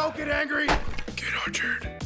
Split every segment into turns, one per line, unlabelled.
Don't get angry!
Get Orchard.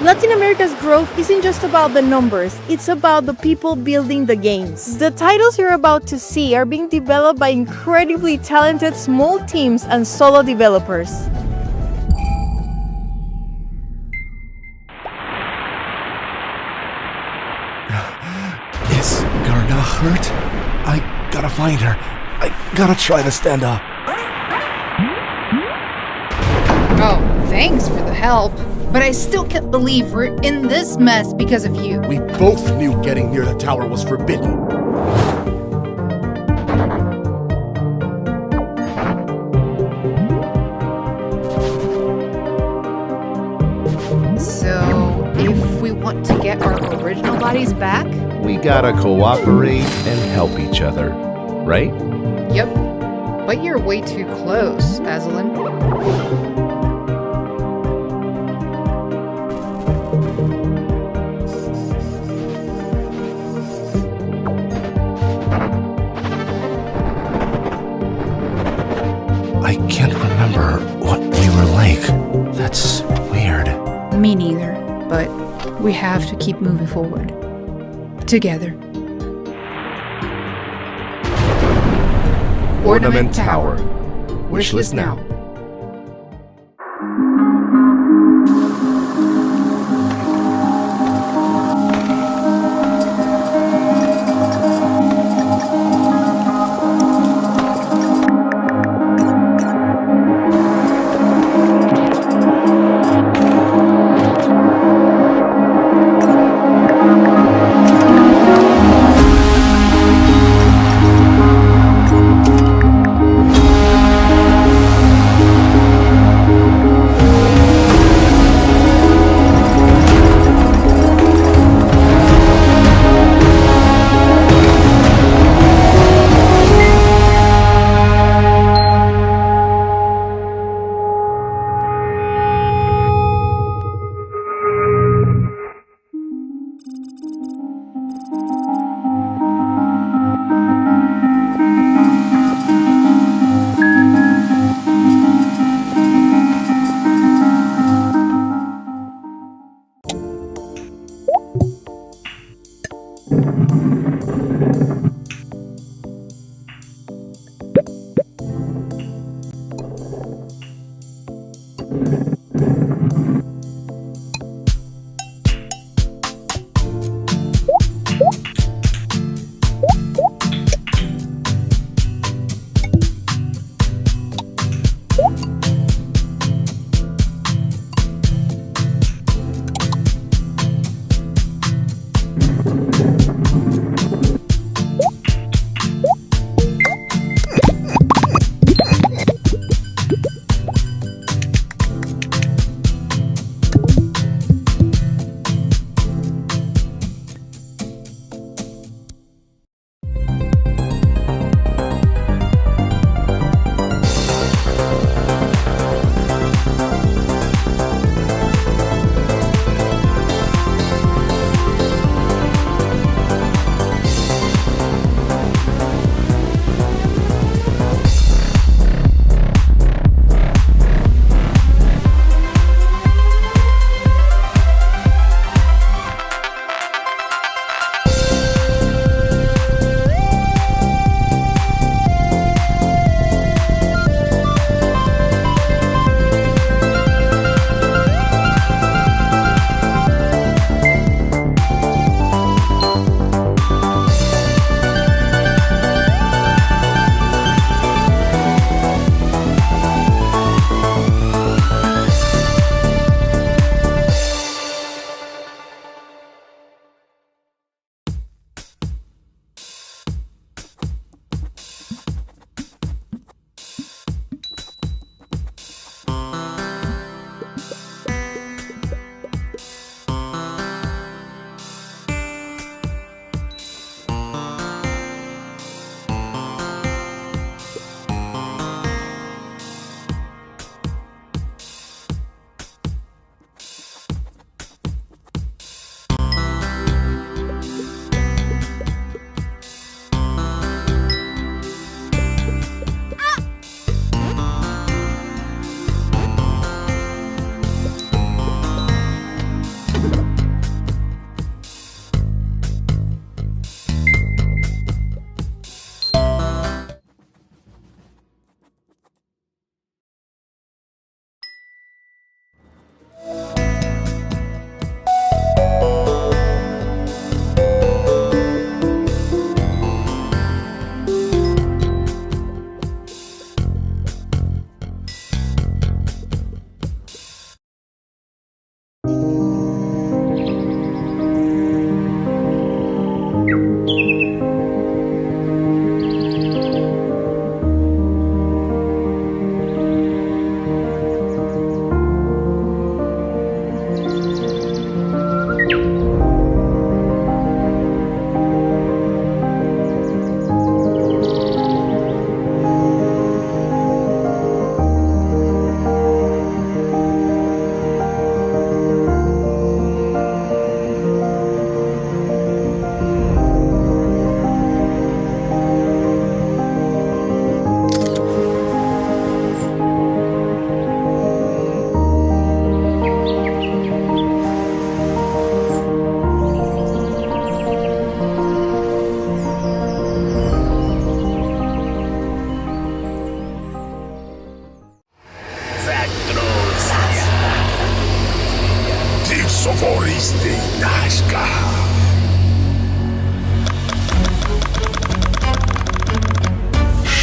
Latin America's growth isn't just about the numbers, it's about the people building the games. The titles you're about to see are being developed by incredibly talented small teams and solo developers.
Is Garna hurt? I gotta find her. I gotta try to stand up.
Oh, thanks for the help. But I still can't believe we're in this mess because of you.
We both knew getting near the tower was forbidden.
So, if we want to get our original bodies back?
We gotta cooperate and help each other, right?
Yep. But you're way too close, Aslan.
I can't remember what we were like. That's weird.
Me neither, but we have to keep moving forward. Together.
Ornament Tower. Wishlist now.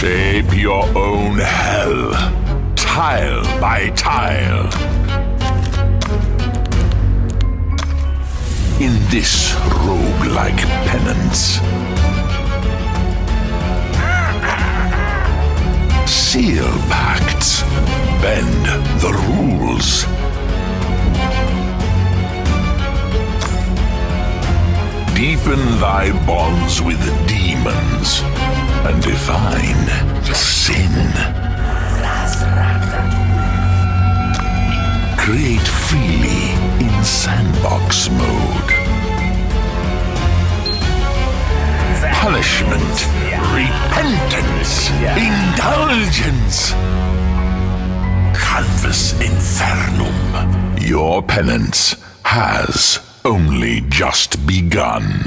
Shape your own hell, tile by tile. In this roguelike penance, seal pacts, bend the rules. Deepen thy bonds with demons and define sin. Create freely in sandbox mode. Punishment, repentance, indulgence. Canvas infernum. Your penance has only just begun.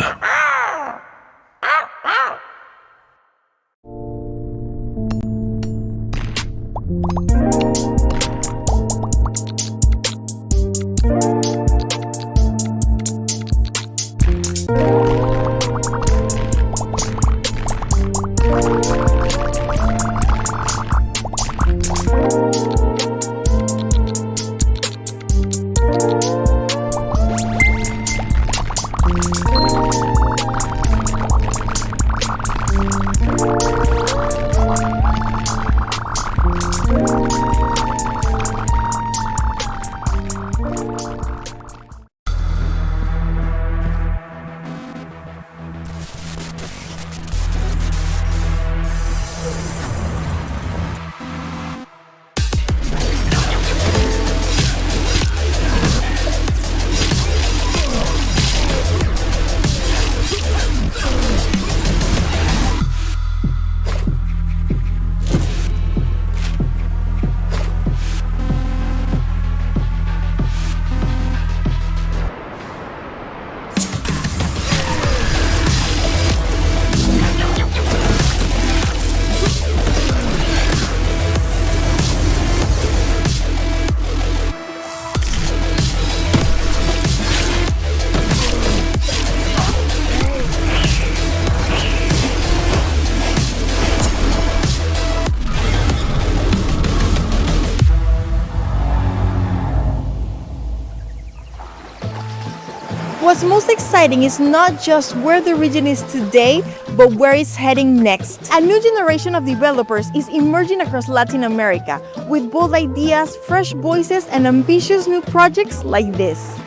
What's most exciting is not just where the region is today, but where it's heading next. A new generation of developers is emerging across Latin America with bold ideas, fresh voices, and ambitious new projects like this.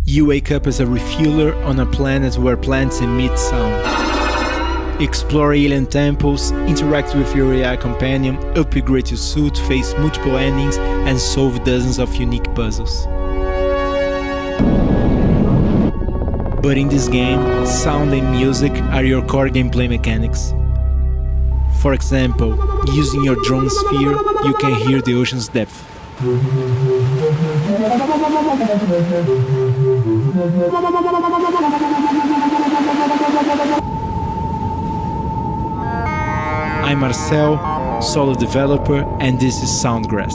You wake up as a refueler on a planet where plants emit sound. Explore alien temples, interact with your AI companion, upgrade your suit, face multiple endings, and solve dozens of unique puzzles. But in this game, sound and music are your core gameplay mechanics. For example, using your drone sphere, you can hear the ocean's depth. I'm Marcel, solo developer, and this is Soundgrass.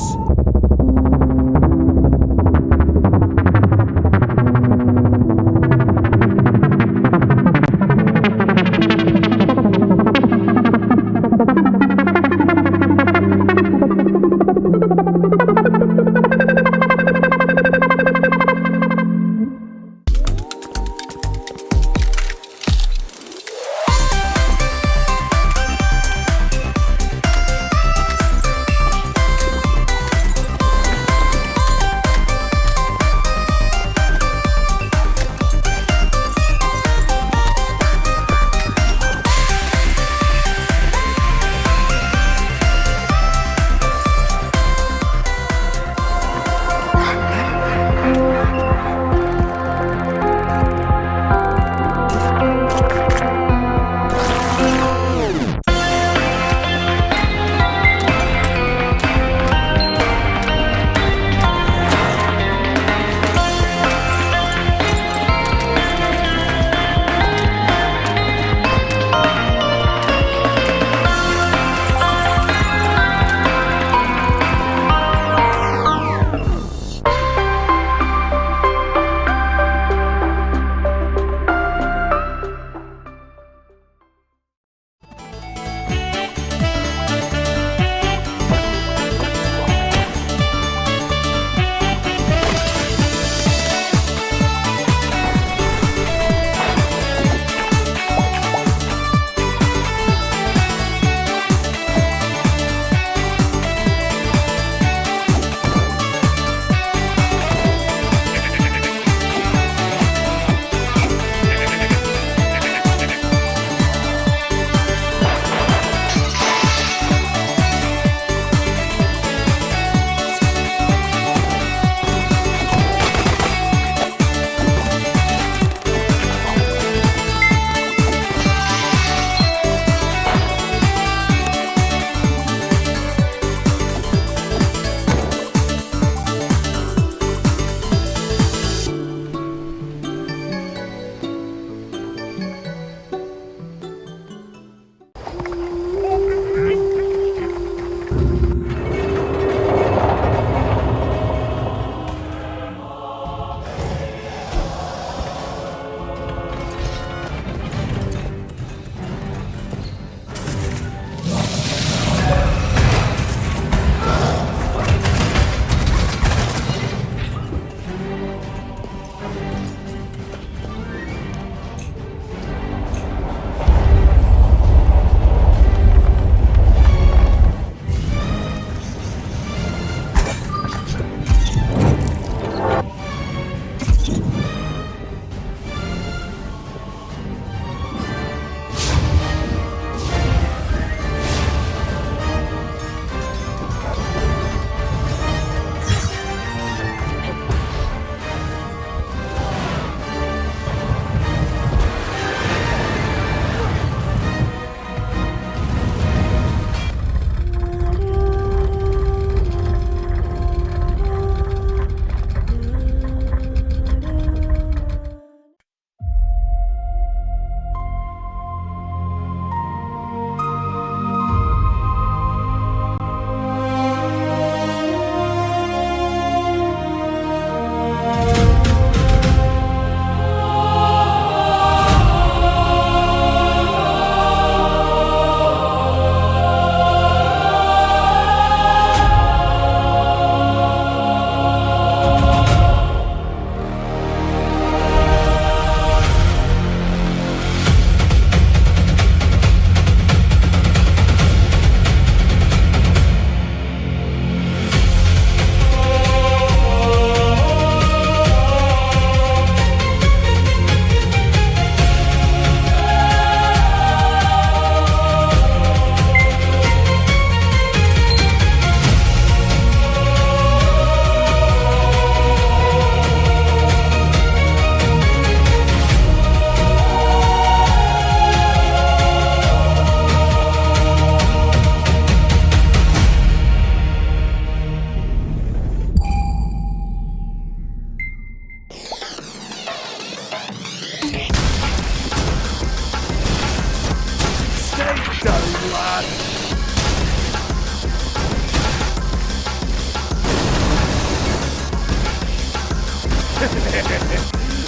bad.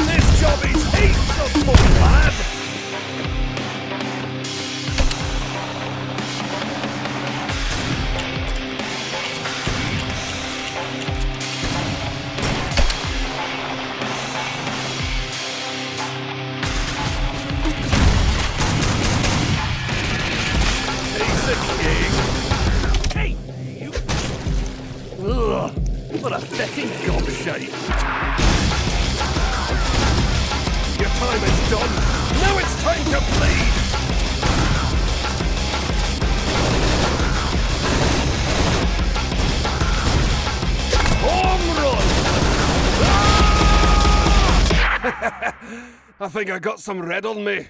This job is heaps of fun, lad. He's the king. Hey, you. Ugh, what a fecking gobshite. Your time is done. Now it's time to bleed. Home run! Ah! I think I got some red on me.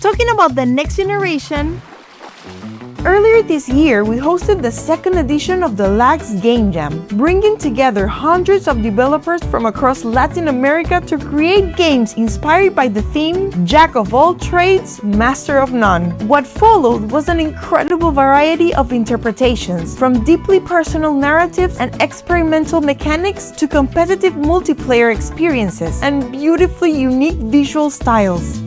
Talking about the next generation, earlier this year we hosted the second edition of the LAX Game Jam, bringing together hundreds of developers from across Latin America to create games inspired by the theme Jack of all trades, master of none. What followed was an incredible variety of interpretations, from deeply personal narratives and experimental mechanics to competitive multiplayer experiences and beautifully unique visual styles.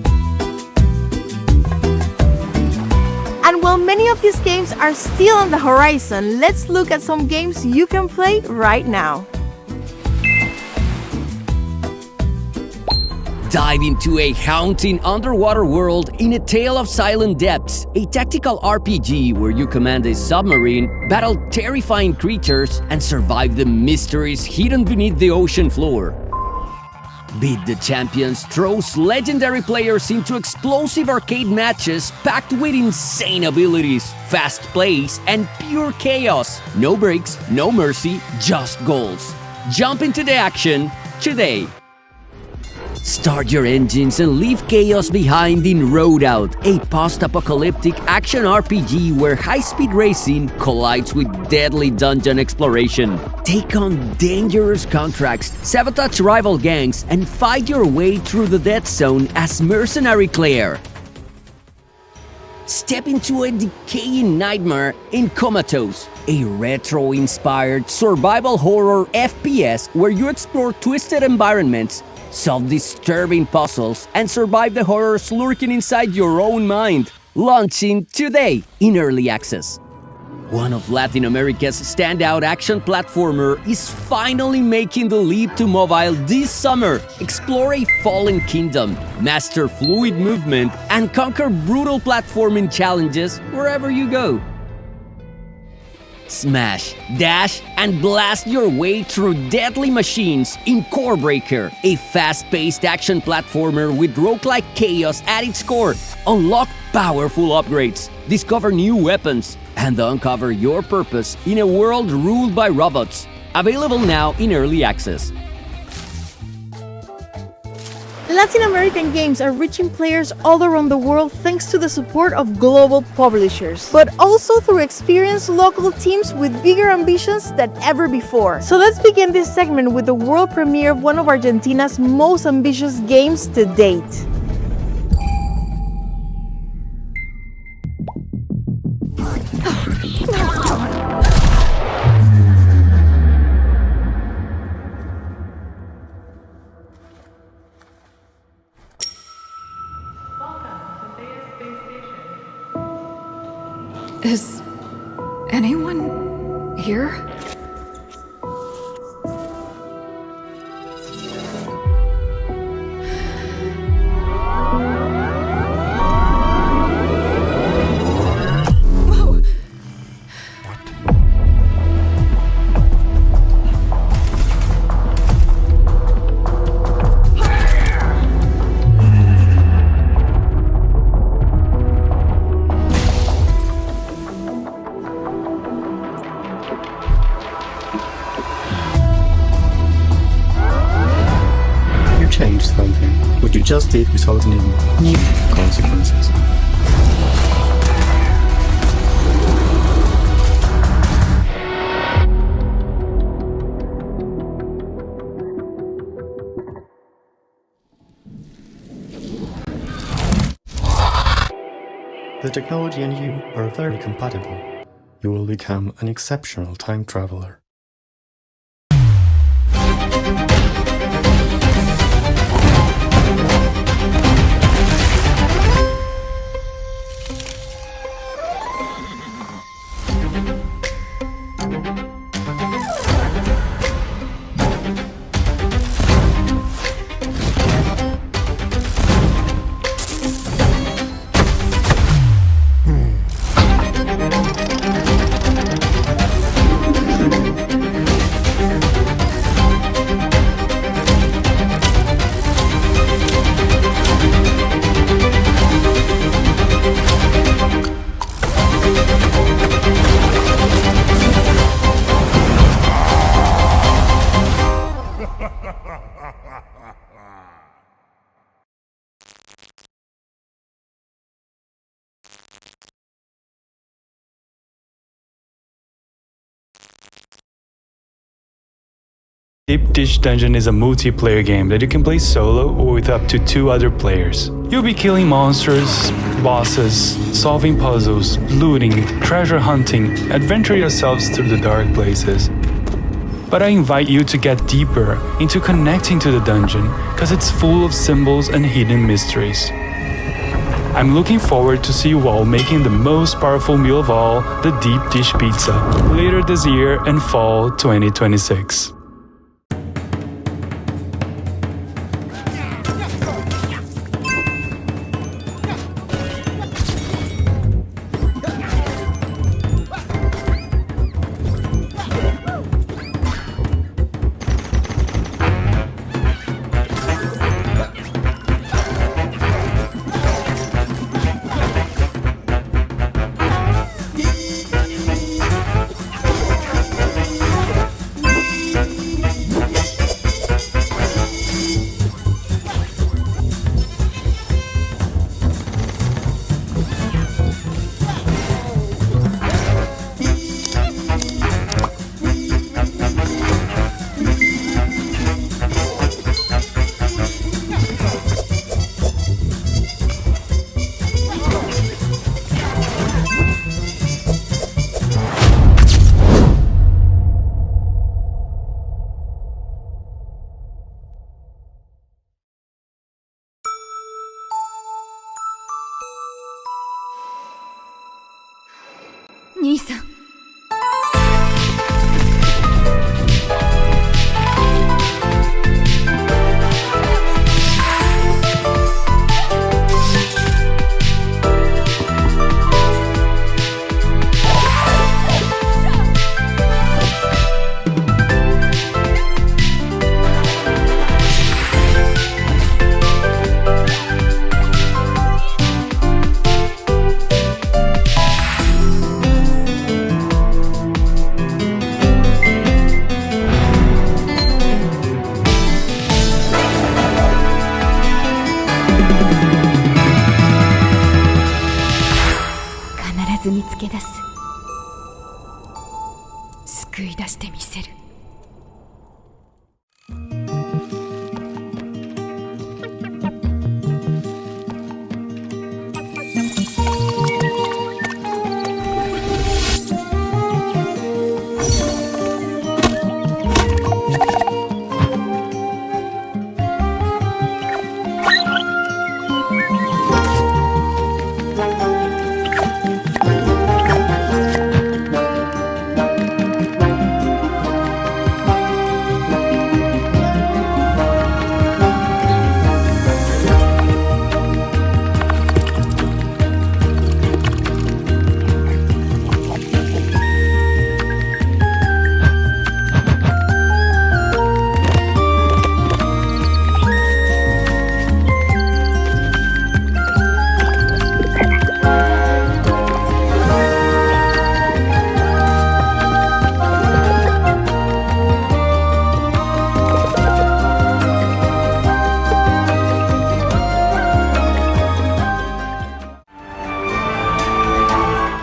And while many of these games are still on the horizon, let's look at some games you can play right now.
Dive into a haunting underwater world in A Tale of Silent Depths, a tactical RPG where you command a submarine, battle terrifying creatures, and survive the mysteries hidden beneath the ocean floor. Beat the Champions throws legendary players into explosive arcade matches packed with insane abilities, fast plays, and pure chaos. No breaks, no mercy, just goals. Jump into the action today. Start your engines and leave chaos behind in Roadout, a post-apocalyptic action RPG where high-speed racing collides with deadly dungeon exploration. Take on dangerous contracts, sabotage rival gangs, and fight your way through the death zone as Mercenary Claire. Step into a decaying nightmare in Comatose, a retro-inspired survival horror FPS where you explore twisted environments, solve disturbing puzzles, and survive the horrors lurking inside your own mind. Launching today in early access. One of Latin America's standout action platformer is finally making the leap to mobile this summer. Explore a fallen kingdom, master fluid movement, and conquer brutal platforming challenges wherever you go. Smash, dash, and blast your way through deadly machines in Core Breaker, a fast-paced action platformer with roguelike chaos at its core. Unlock powerful upgrades, discover new weapons, and uncover your purpose in a world ruled by robots. Available now in early access.
Latin American games are reaching players all around the world thanks to the support of global publishers, but also through experienced local teams with bigger ambitions than ever before. So let's begin this segment with the world premiere of one of Argentina's most ambitious games to date.
Is anyone here?
Change something. What you just did resulted in new consequences. The technology and you are very compatible. You will become an exceptional time traveler.
Deep Dish Dungeon is a multiplayer game that you can play solo or with up to 2 other players. You'll be killing monsters, bosses, solving puzzles, looting, treasure hunting, adventure yourselves through the dark places. But I invite you to get deeper into connecting to the dungeon, because it's full of symbols and hidden mysteries. I'm looking forward to see you all making the most powerful meal of all, the Deep Dish Pizza, later this year and fall 2026.
兄さん。必ず見つけ出す。救い出してみせる。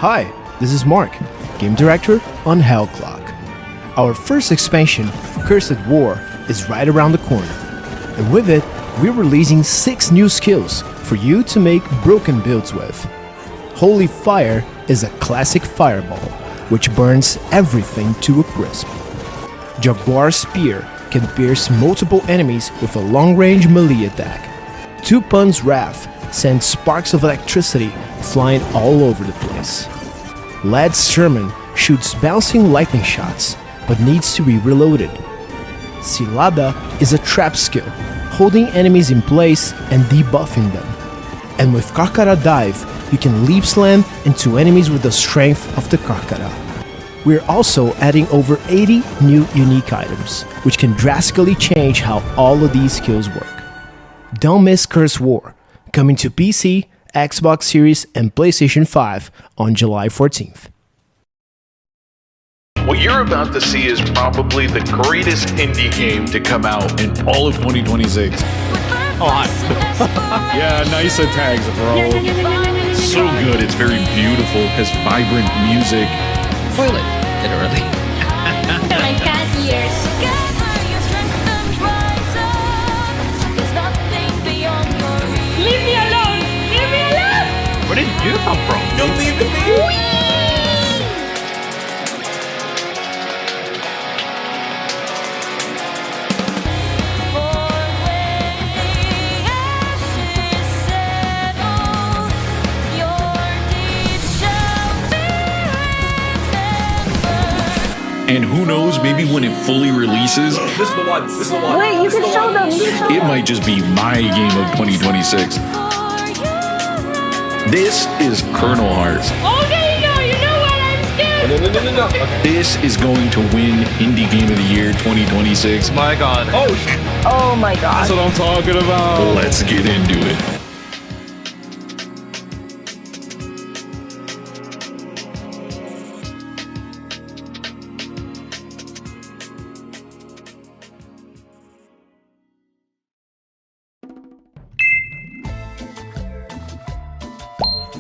Hi, this is Mark, Game Director on Hell Clock. Our first expansion, Cursed War, is right around the corner. And with it, we're releasing 6 new skills for you to make broken builds with. Holy Fire is a classic fireball, which burns everything to a crisp. Jaguar Spear can pierce multiple enemies with a long-range melee attack. Tupun's Wrath sends sparks of electricity flying all over the place. Lad's Sermon shoots bouncing lightning shots, but needs to be reloaded. Cilada is a trap skill, holding enemies in place and debuffing them. And with Karkara Dive, you can leap slam into enemies with the strength of the Karkara. We're also adding over 80 new unique items, which can drastically change how all of these skills work. Don't miss Curse War, coming to PC, Xbox Series, and PlayStation 5 on July 14th.
What you're about to see is probably the greatest indie game to come out in all of 2026.
Oh, hi. Yeah, nice tags, bro.
So good, it's very beautiful, has vibrant music.
Toilet, literally.
My cat ears. Leave me alone! Leave me alone!
Where did you come from?
You're leaving me? And who knows, maybe when it fully releases,
This is the one. This is the one.
Wait, you can show them.
it might just be my game of 2026. This is Colonel Hearts.
Okay, you know what I'm doing!
No. Okay.
This is going to win Indie Game of the Year 2026.
My God. Oh, shit.
Oh my god.
That's what I'm talking about.
Let's get into it.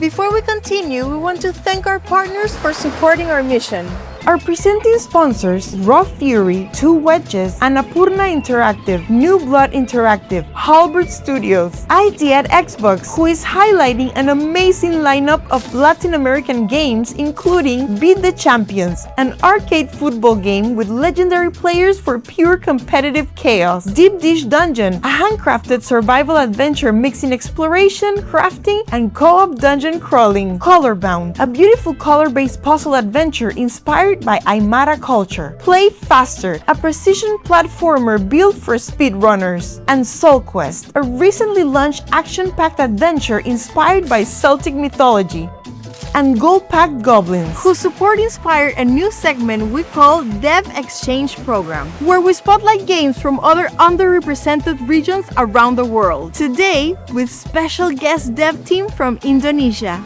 Before we continue, we want to thank our partners for supporting our mission. Our presenting sponsors, Raw Fury, Two Wedges, Annapurna Interactive, New Blood Interactive, Halbert Studios, ID at Xbox, who is highlighting an amazing lineup of Latin American games including Beat the Champions, an arcade football game with legendary players for pure competitive chaos, Deep Dish Dungeon, a handcrafted survival adventure mixing exploration, crafting, and co-op dungeon crawling, Colorbound, a beautiful color-based puzzle adventure inspired by Aymara culture, Play Faster, a precision platformer built for speedrunners, and Soul Quest, a recently launched action-packed adventure inspired by Celtic mythology, and Gold-Packed Goblins, whose support inspired a new segment we call Dev Exchange Program, where we spotlight games from other underrepresented regions around the world. Today, with special guest dev team from Indonesia.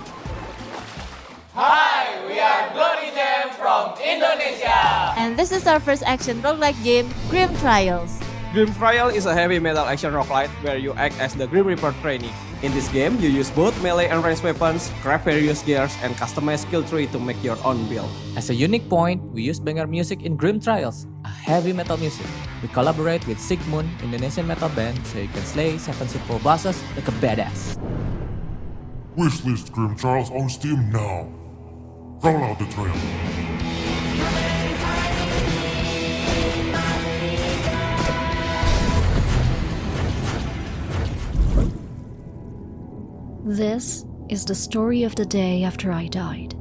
Hi, we are Glory Jam from Indonesia.
And this is our first action roguelike game, Grim Trials.
Grim Trial is a heavy metal action roguelite where you act as the Grim Reaper trainee. In this game, you use both melee and ranged weapons, craft various gears, and customize skill tree to make your own build.
As a unique point, we use banger music in Grim Trials, a heavy metal music. We collaborate with Sigmund, Indonesian metal band, so you can slay 7 simple bosses like a badass.
Wishlist Grim Trials on Steam now. Roll out the trailer.
This is the story of the day after I died,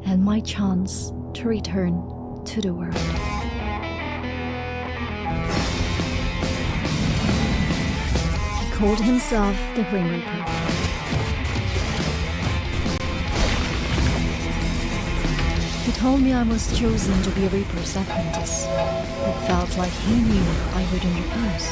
and my chance to return to the world. He called himself the Grim Reaper. He told me I was chosen to be a Reaper's apprentice. It felt like he knew I wouldn't refuse.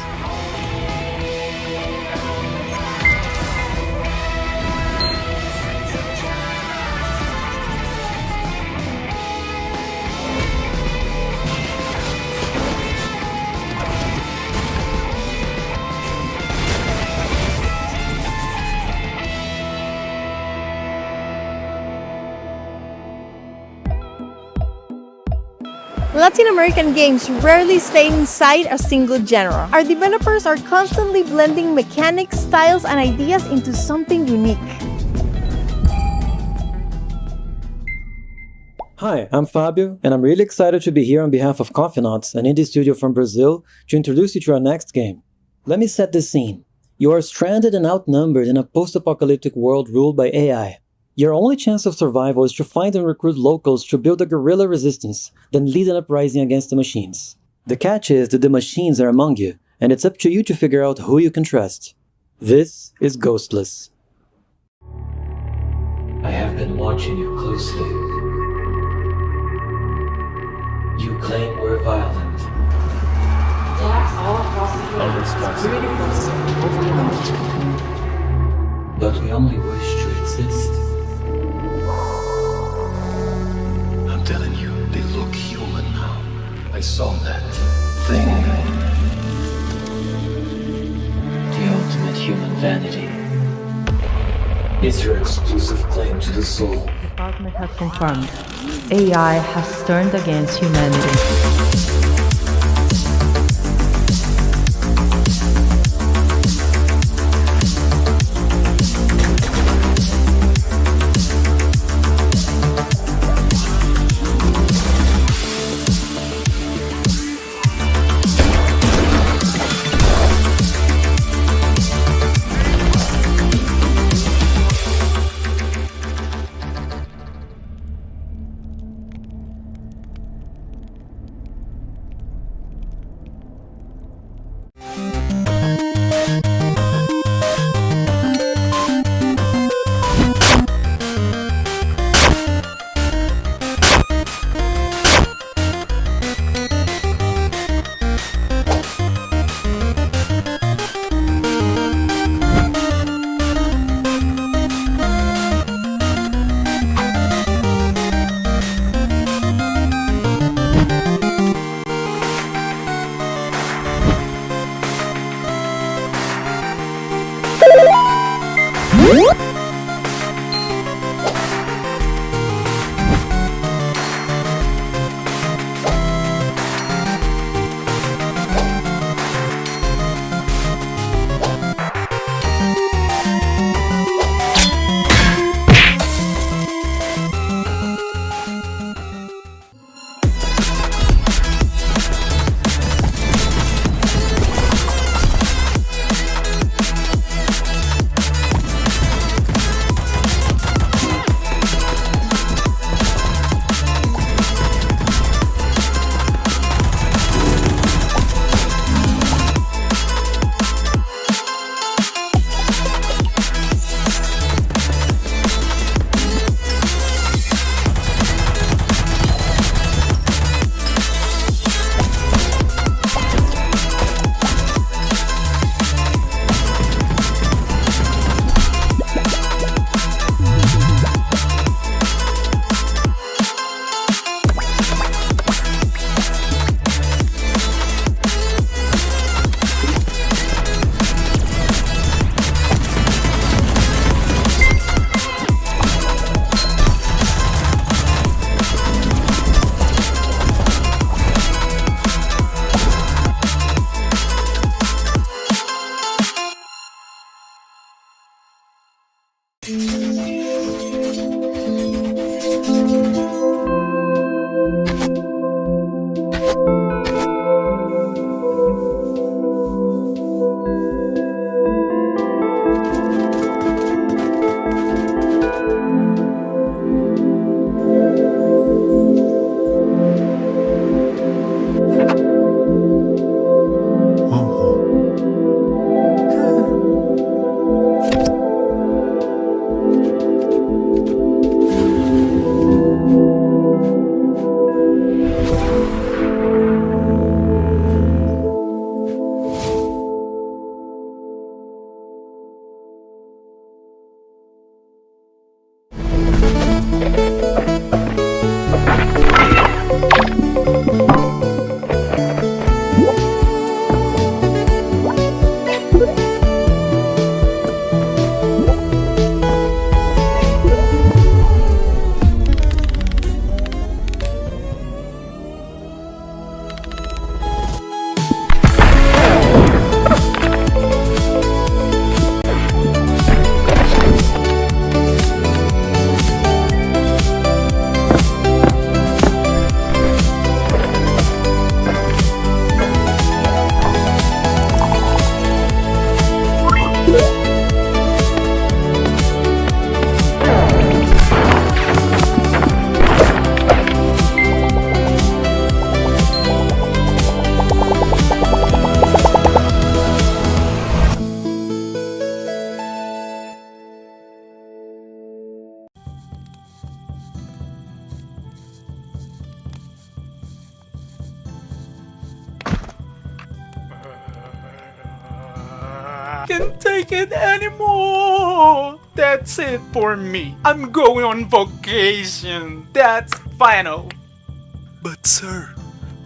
Latin American games rarely stay inside a single genre. Our developers are constantly blending mechanics, styles, and ideas into something unique.
Hi, I'm Fabio, and I'm really excited to be here on behalf of Coffeenauts, an indie studio from Brazil, to introduce you to our next game. Let me set the scene. You are stranded and outnumbered in a post-apocalyptic world ruled by AI. Your only chance of survival is to find and recruit locals to build a guerrilla resistance, then lead an uprising against the machines. The catch is that the machines are among you, and it's up to you to figure out who you can trust. This is Ghostless.
I have been watching you closely. You claim we're violent. Our responsibility is overwhelmed. But we only wish to exist. I'm telling you, they look human now. I saw that thing. The ultimate human vanity. It's your exclusive claim to the soul.
The department has confirmed. AI has turned against humanity.
can't take it anymore. That's it for me. I'm going on vacation. That's final.
But sir,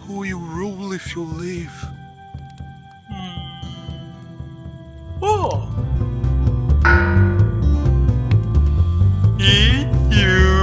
who will you rule if you leave?
Oh. Eat you.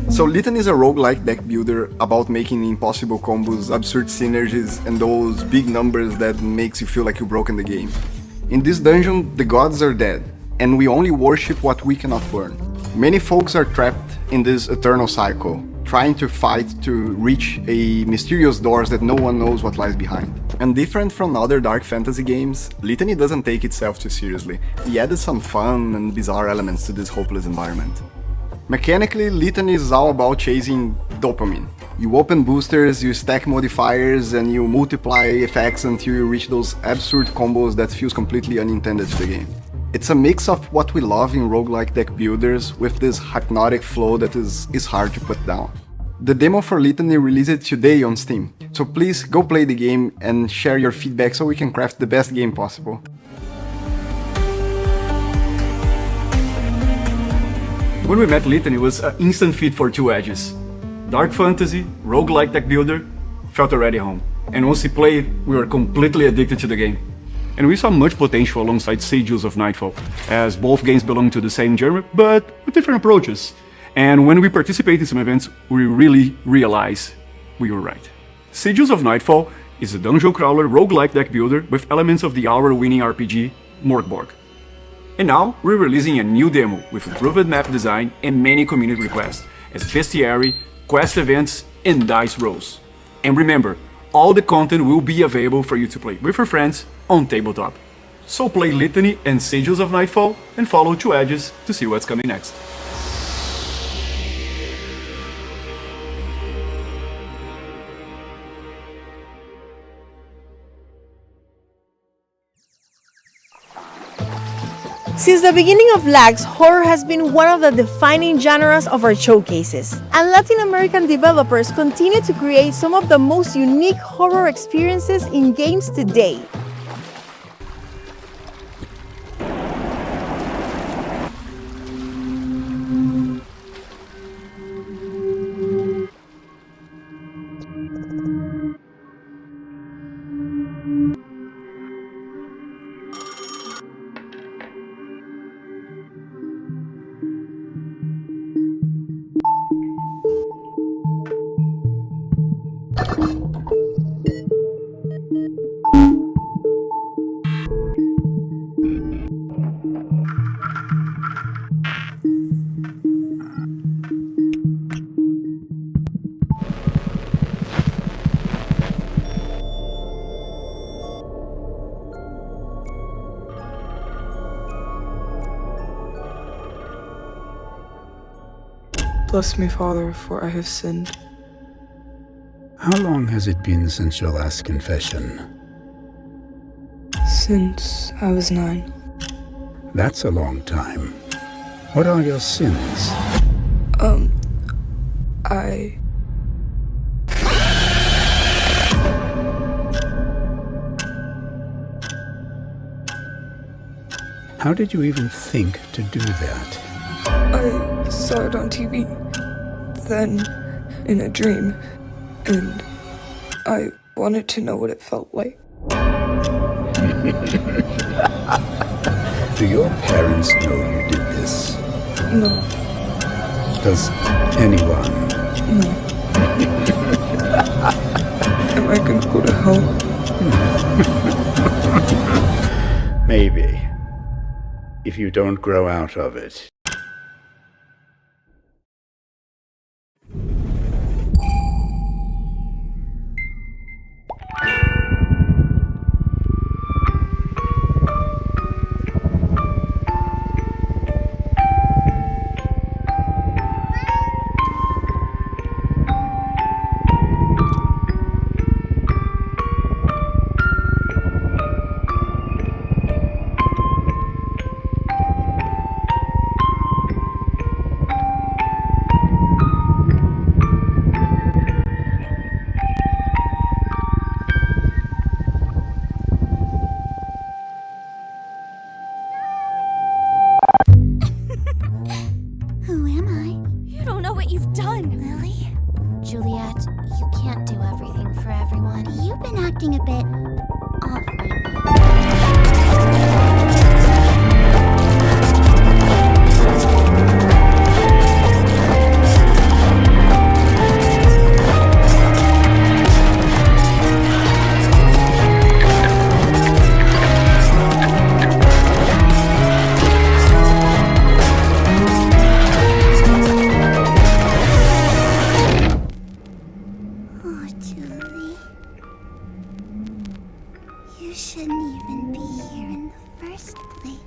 So Litany is a roguelike deck builder about making impossible combos, absurd synergies, and those big numbers that makes you feel like you've broken the game. In this dungeon, the gods are dead, and we only worship what we cannot burn. Many folks are trapped in this eternal cycle, trying to fight to reach a mysterious doors that no one knows what lies behind. And different from other dark fantasy games, Litany doesn't take itself too seriously. He added some fun and bizarre elements to this hopeless environment. Mechanically, Litany is all about chasing dopamine. You open boosters, you stack modifiers, and you multiply effects until you reach those absurd combos that feels completely unintended to the game. It's a mix of what we love in roguelike deck builders with this hypnotic flow that is hard to put down. The demo for Litany released today on Steam, so please go play the game and share your feedback so we can craft the best game possible.
When we met Litany, it was an instant fit for two edges. Dark fantasy, roguelike deck builder, felt already home. And once we played, we were completely addicted to the game. And we saw much potential alongside Sigils of Nightfall, as both games belong to the same genre, but with different approaches. And when we participate in some events, we really realize we were right. Sigils of Nightfall is a dungeon crawler roguelike deck builder with elements of the award-winning RPG Morkborg. And now, we're releasing a new demo with improved map design and many community requests, as bestiary, quest events, and dice rolls. And remember, all the content will be available for you to play with your friends on tabletop. So play Litany and Sigils of Nightfall, and follow Two Edges to see what's coming next.
Since the beginning of LAGs, horror has been one of the defining genres of our showcases, and Latin American developers continue to create some of the most unique horror experiences in games today.
Bless me, Father, for I have sinned.
How long has it been since your last confession?
Since I was 9.
That's a long time. What are your sins? How did you even think to do that?
I saw it on TV, then in a dream, and I wanted to know what it felt like.
Do your parents know you did this?
No.
Does anyone?
No. I'm am I gonna go to hell?
Maybe. If you don't grow out of it.
Who am I? You don't know what you've done, Lily. Juliet, you can't do everything for everyone. You've been acting a bit off Oh, Julie. You shouldn't even be here in the first place.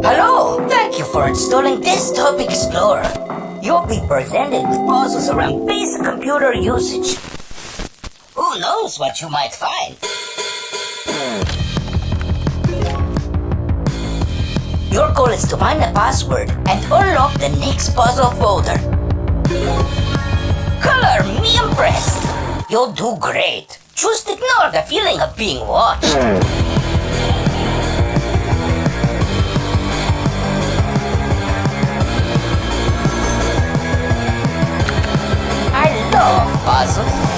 Hello! Thank you for installing Desktop Explorer. You'll be presented with puzzles around basic computer usage. Who knows what you might find? Your goal is to find the password and unlock the next puzzle folder. Color me impressed. You'll do great. Just ignore the feeling of being watched. I love puzzles.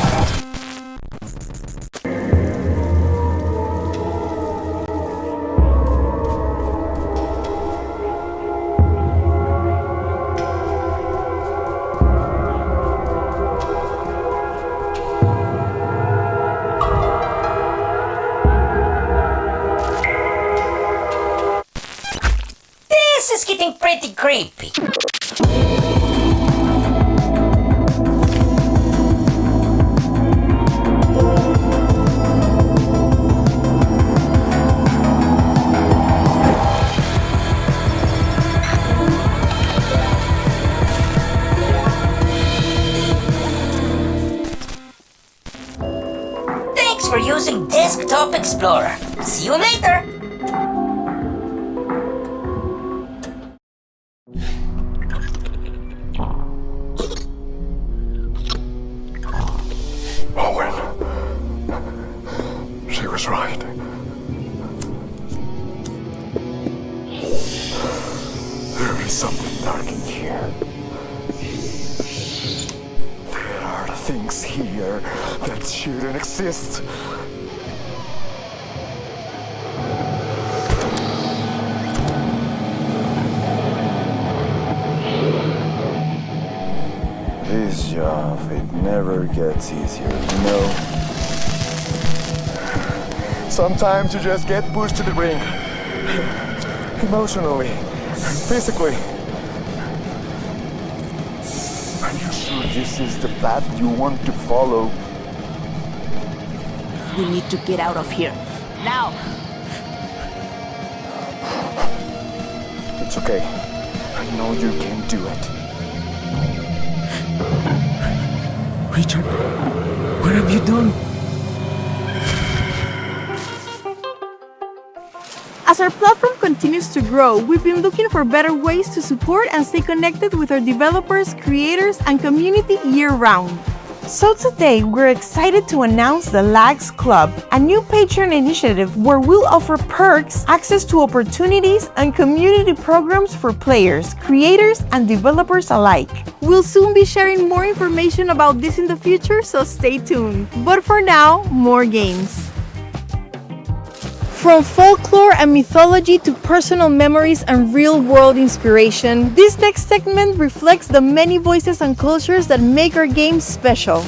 This is getting pretty creepy. Thanks for using Desktop Explorer. See you later.
Owen. She was right. There is something dark in here. There are things here that shouldn't exist.
This job, it never gets easier, you know?
Sometimes you just get pushed to the brink. Emotionally, physically. Are you sure this is the path you want to follow?
We need to get out of here. Now!
It's okay. I know you can do it.
Richard, what have you done?
As our platform continues to grow, we've been looking for better ways to support and stay connected with our developers, creators, and community year-round. So today, we're excited to announce the Lags Club, a new Patreon initiative where we'll offer perks, access to opportunities, and community programs for players, creators, and developers alike. We'll soon be sharing more information about this in the future, so stay tuned. But for now, more games. From folklore and mythology to personal memories and real-world inspiration, this next segment reflects the many voices and cultures that make our games special.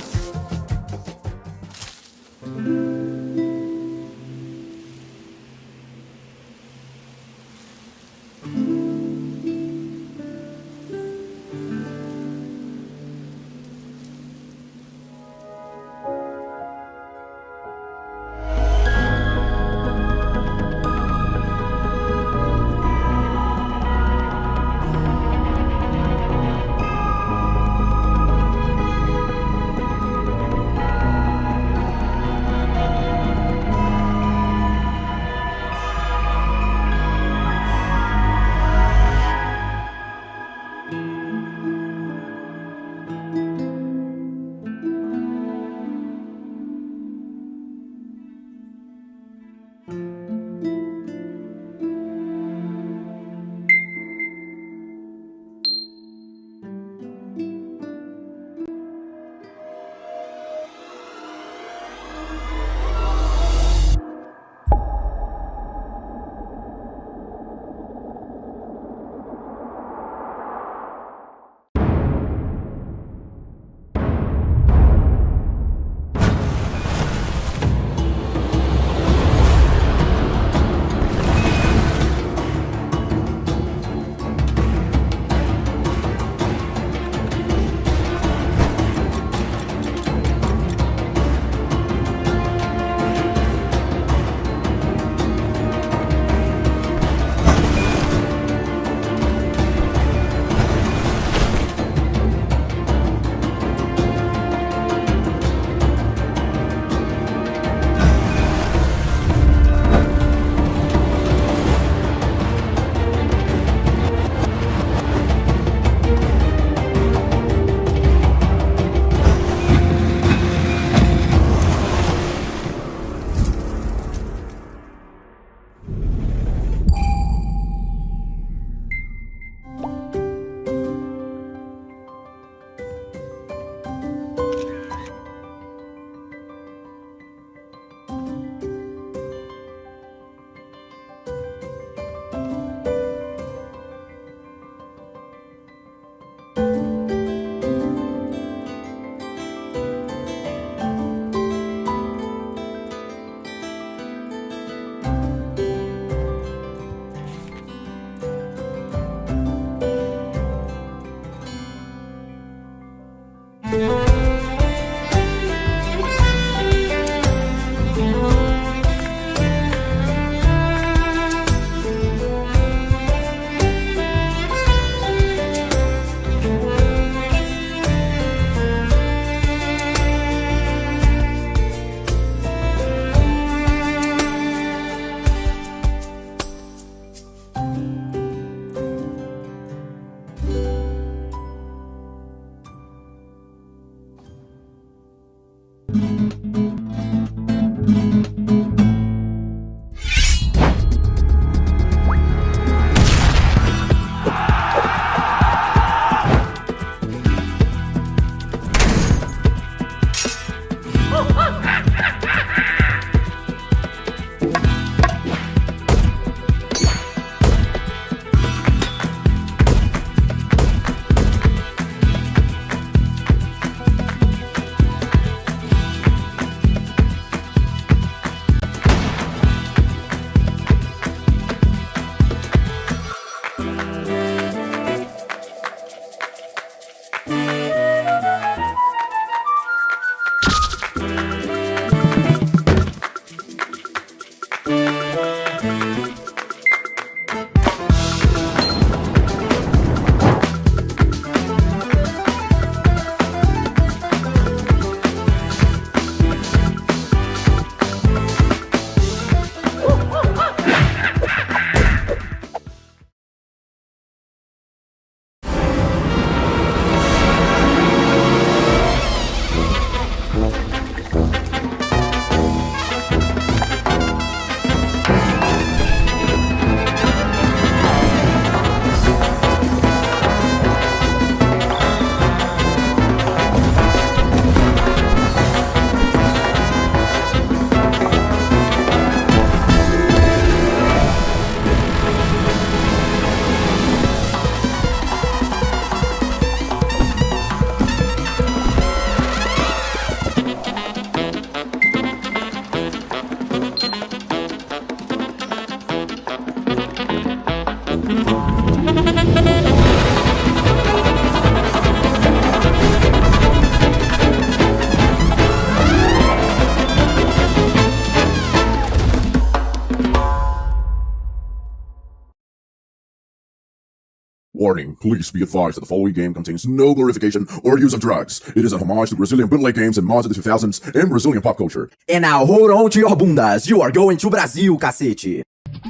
Warning, please be advised that the following game contains no glorification or use of drugs. It is a homage to Brazilian bootleg games and mods of the 2000s and Brazilian pop culture.
And now hold on to your bundas, you are going to Brazil, cacete.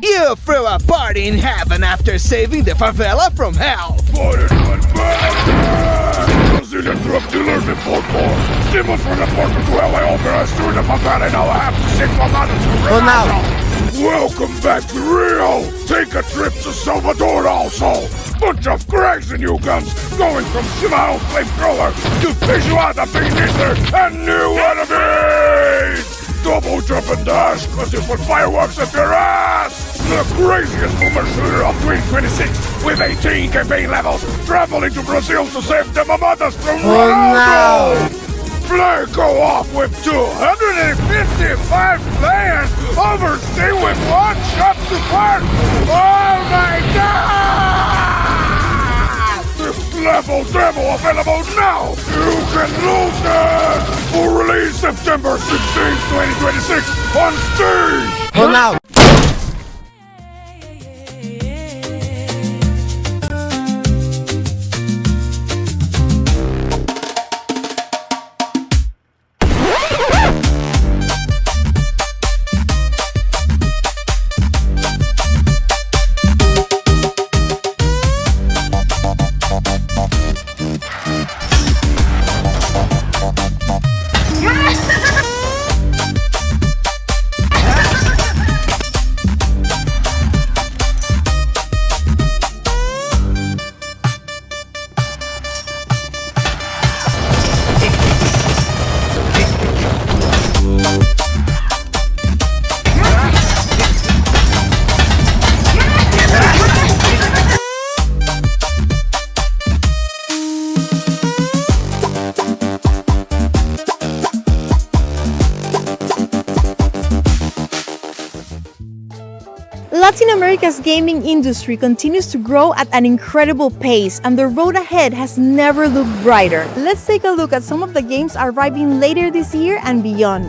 You threw a party in heaven after saving the favela from hell.
But it went bad. Brazilian drug dealers in full force. Demons from the port to LA Opera through the favela. Now I have to sit for months to
Ronaldo.
Welcome back to Rio. Take a trip to Salvador also. Bunch of crazy new guns going from Shimao flamethrower to Feijoada bean eater and new enemies. Double jump and dash, cause you put fireworks up your ass! The craziest boomer shooter of 2026 with 18 campaign levels, traveling to Brazil to save the mamadas from Ronaldo! Play co-op with 255 players overseas with one shot to park! Oh my god! This level demo available now! You can lose it! For release September 16, 2026 on Steam!
Ronaldo!
Latin America's gaming industry continues to grow at an incredible pace, and the road ahead has never looked brighter. Let's take a look at some of the games arriving later this year and beyond.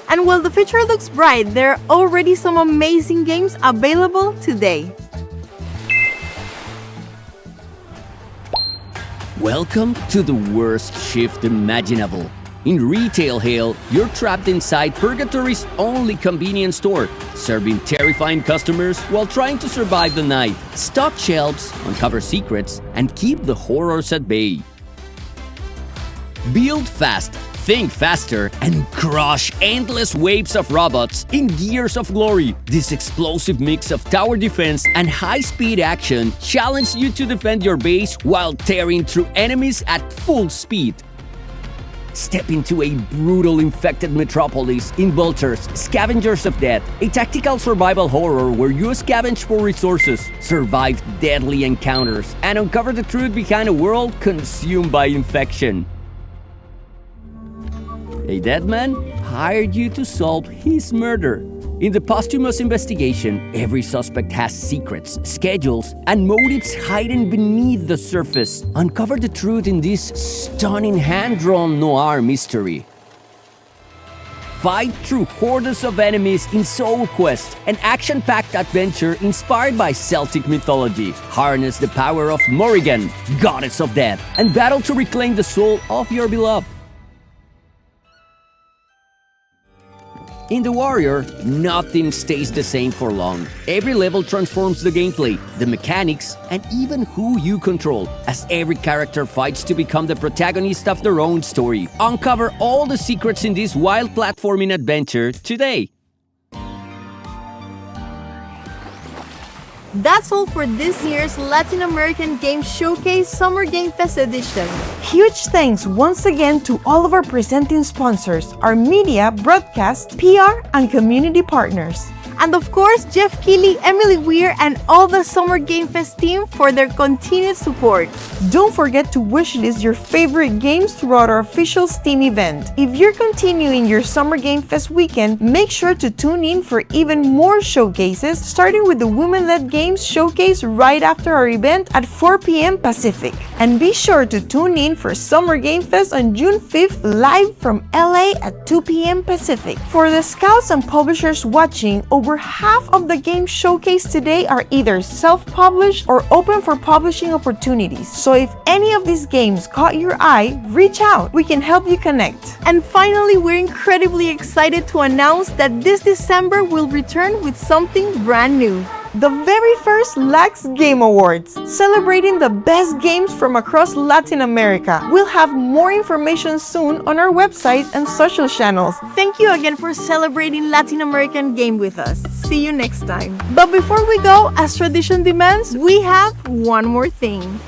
And while the future looks bright, there are already some amazing games available today.
Welcome to the worst shift imaginable. In retail hell, you're trapped inside Purgatory's only convenience store, serving terrifying customers while trying to survive the night, stock shelves, uncover secrets, and keep the horrors at bay. Build fast, think faster, and crush endless waves of robots in Gears of Glory. This explosive mix of tower defense and high-speed action challenges you to defend your base while tearing through enemies at full speed. Step into a brutal infected metropolis in Vultures, Scavengers of Death, a tactical survival horror where you scavenge for resources, survive deadly encounters, and uncover the truth behind a world consumed by infection. A dead man hired you to solve his murder. In the posthumous investigation, every suspect has secrets, schedules, and motives hidden beneath the surface. Uncover the truth in this stunning hand-drawn noir mystery. Fight through hordes of enemies in Soul Quest, an action-packed adventure inspired by Celtic mythology. Harness the power of Morrigan, goddess of death, and battle to reclaim the soul of your beloved. In The Warrior, nothing stays the same for long. Every level transforms the gameplay, the mechanics, and even who you control, as every character fights to become the protagonist of their own story. Uncover all the secrets in this wild platforming adventure today.
That's all for this year's Latin American Game Showcase Summer Game Fest edition.
Huge thanks once again to all of our presenting sponsors, our media, broadcast, PR, and community partners.
And of course, Jeff Keighley, Emily Weir, and all the Summer Game Fest team for their continued support.
Don't forget to wishlist your favorite games throughout our official Steam event. If you're continuing your Summer Game Fest weekend, make sure to tune in for even more showcases, starting with the Women-Led Games Showcase right after our event at 4 p.m. Pacific. And be sure to tune in for Summer Game Fest on June 5th live from LA at 2 p.m. Pacific. For the scouts and publishers watching, over half of the games showcased today are either self-published or open for publishing opportunities. So if any of these games caught your eye, reach out. We can help you connect.
And finally, we're incredibly excited to announce that this December we'll return with something brand new.
The very first LAX Game Awards, celebrating the best games from across Latin America. We'll have more information soon on our website and social channels.
Thank you again for celebrating Latin American Game with us. See you next time. But before we go, as tradition demands, we have one more thing.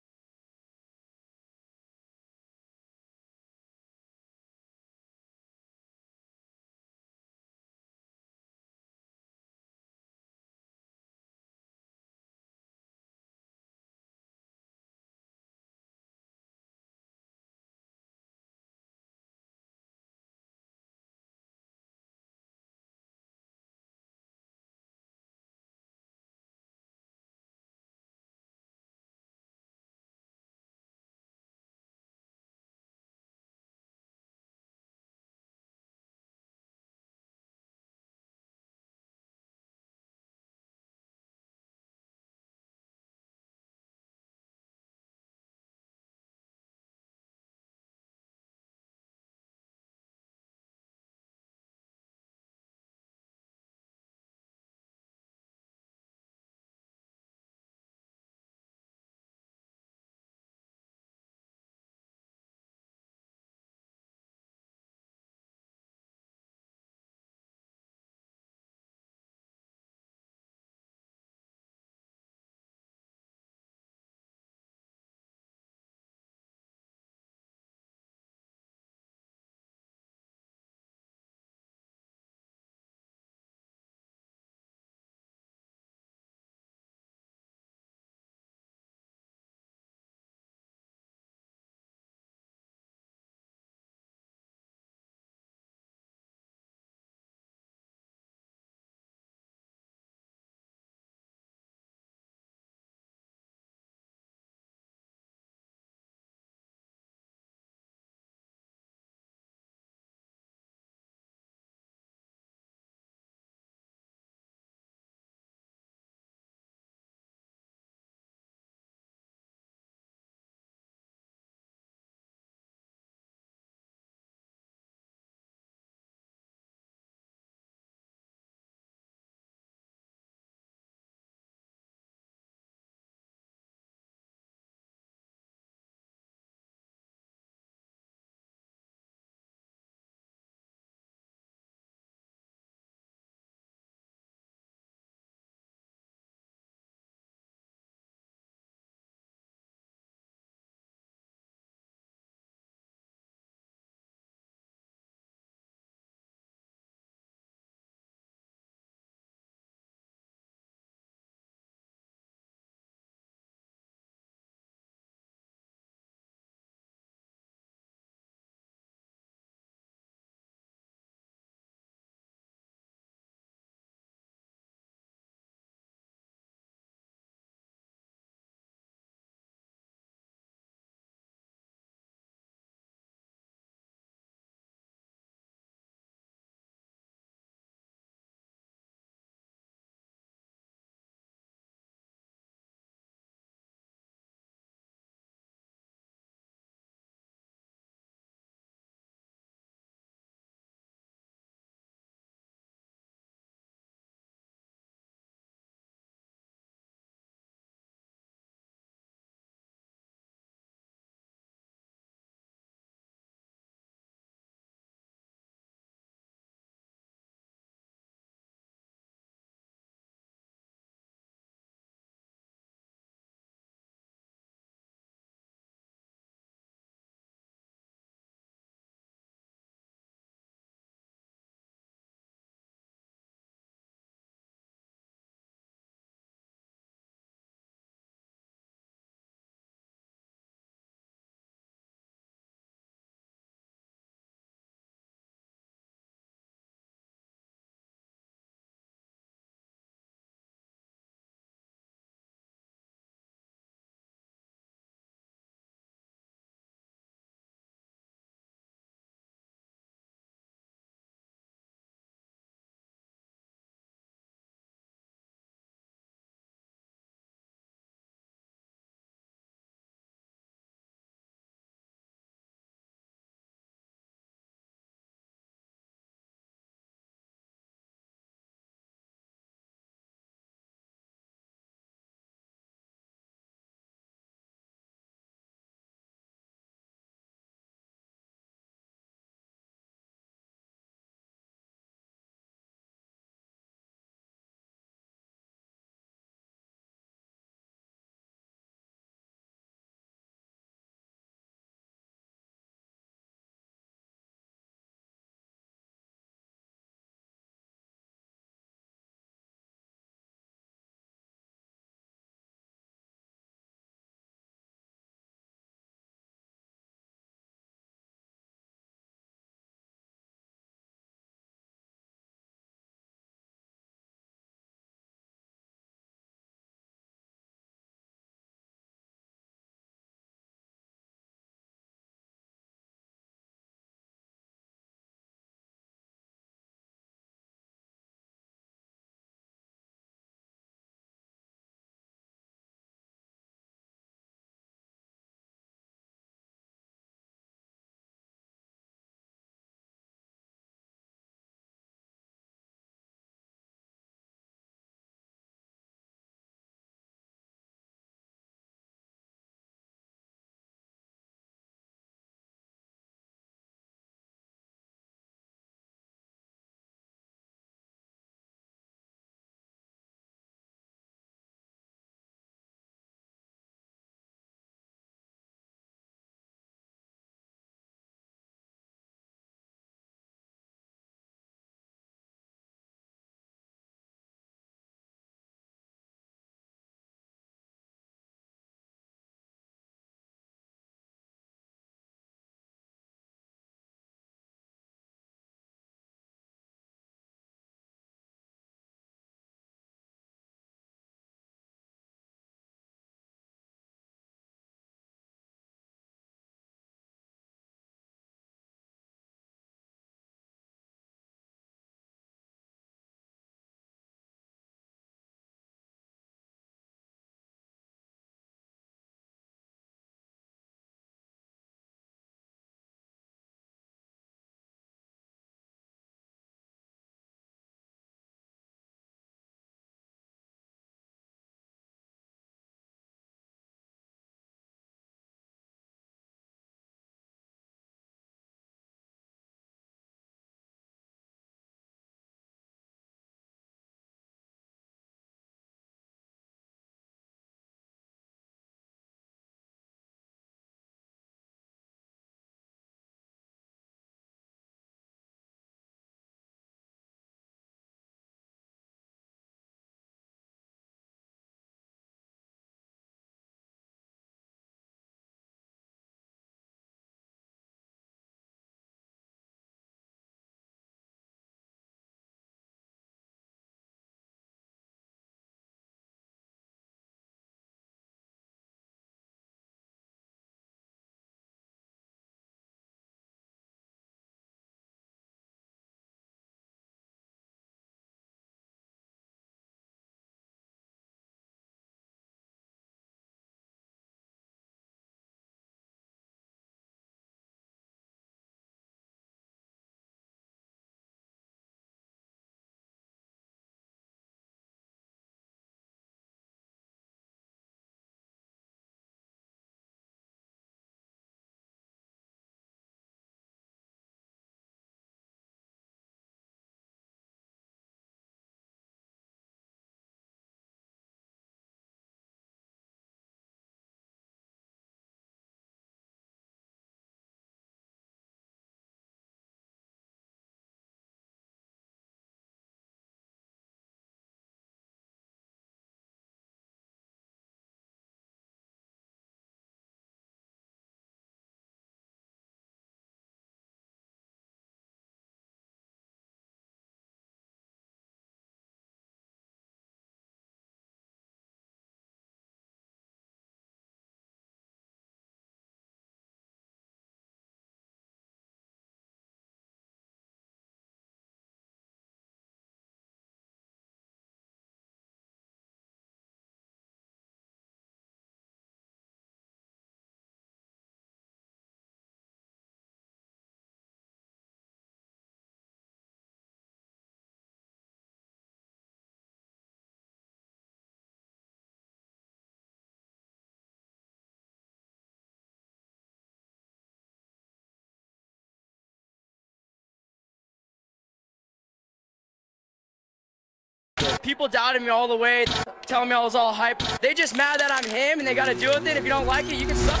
People doubted me all the way, telling me I was all hype. They just mad that I'm him and they gotta deal with it. If you don't like it, you can suck.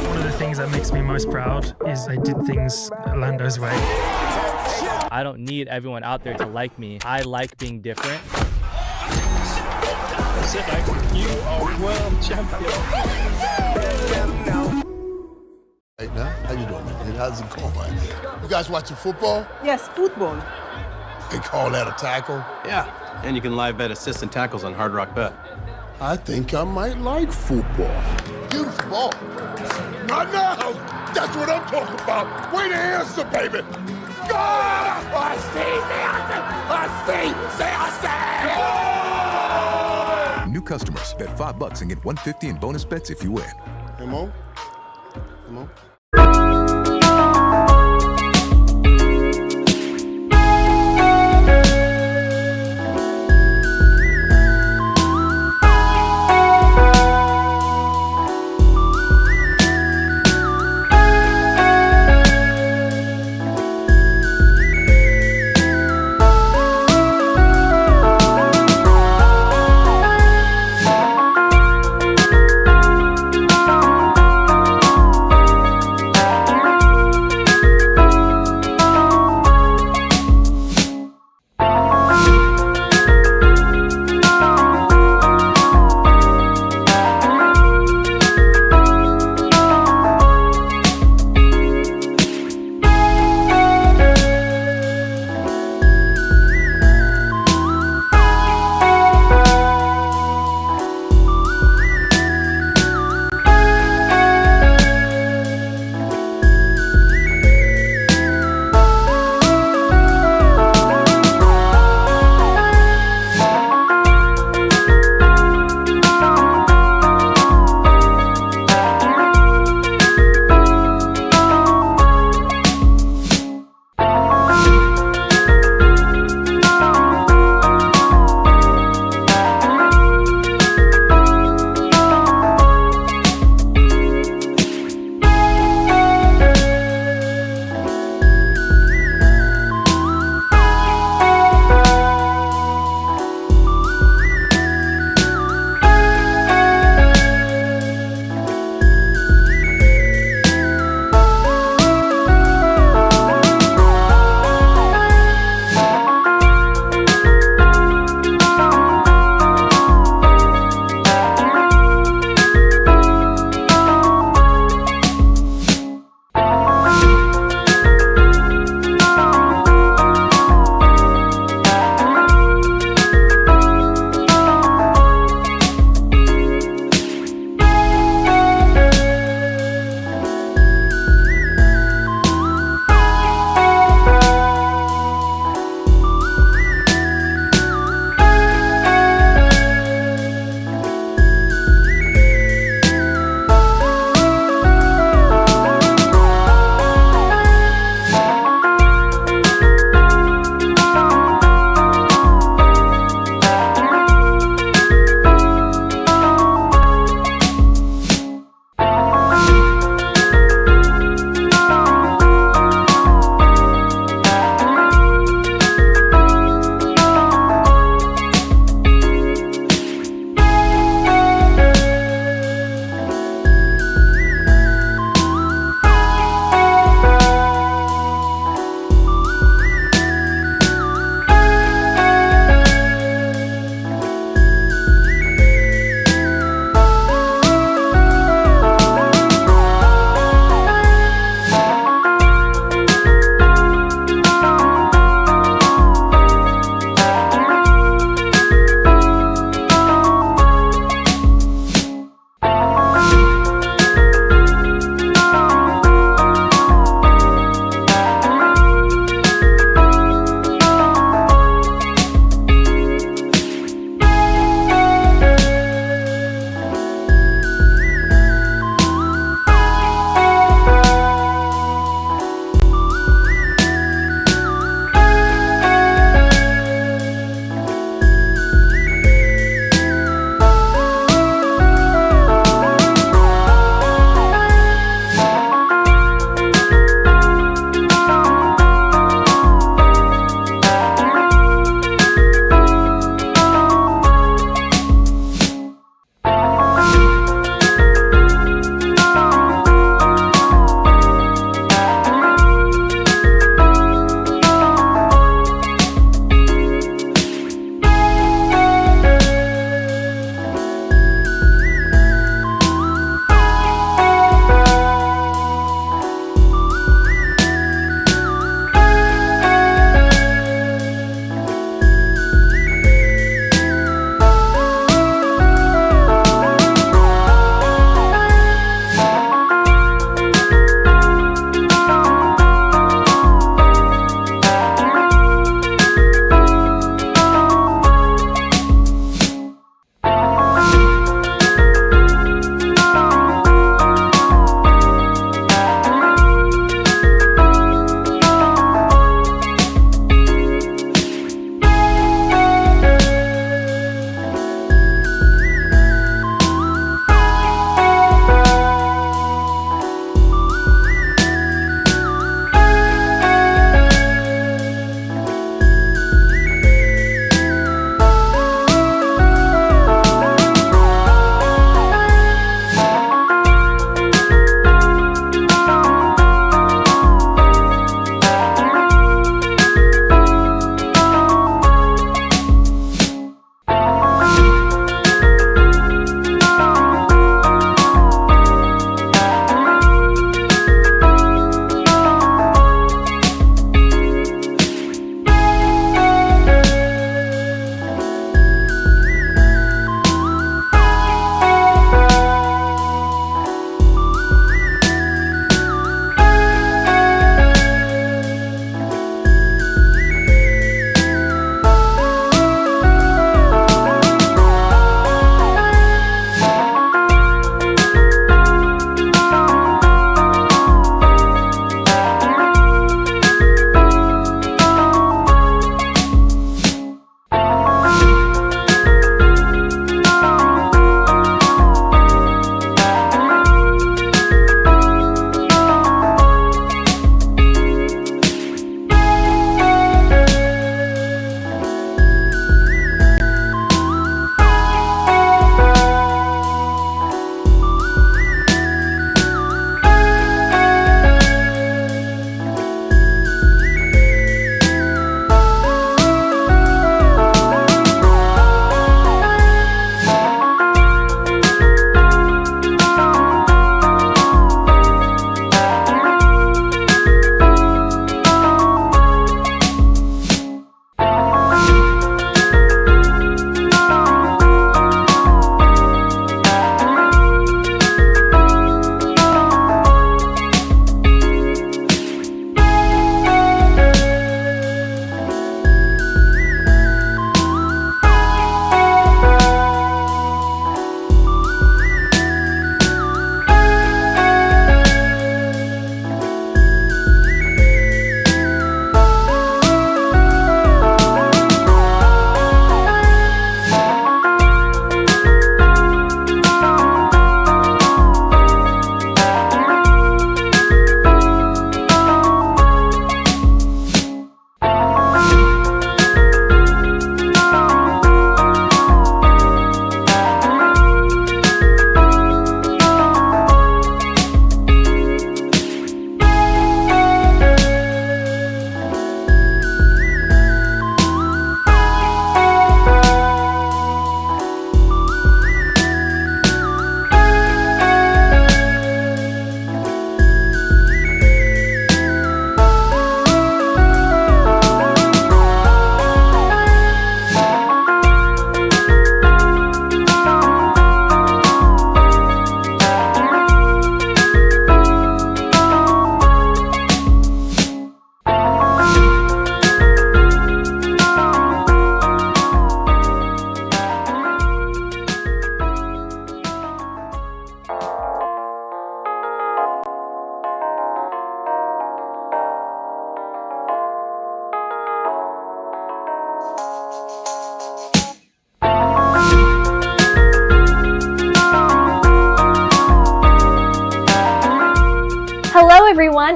One of the things that makes me most proud is I did things Lando's way.
I don't need everyone out there to like me. I like being different.
You are world champion.
Right now, how you doing, man? How's it going, man? You guys watching football?
Yes, football.
They call that a tackle?
Yeah, and you can live bet assists and tackles on Hard Rock Bet.
I think I might like football. Beautiful ball. Not now! That's what I'm talking about! Way to answer, baby! Go!
New customers bet $5 and get $150 in bonus bets if you win.
Come on. Come on.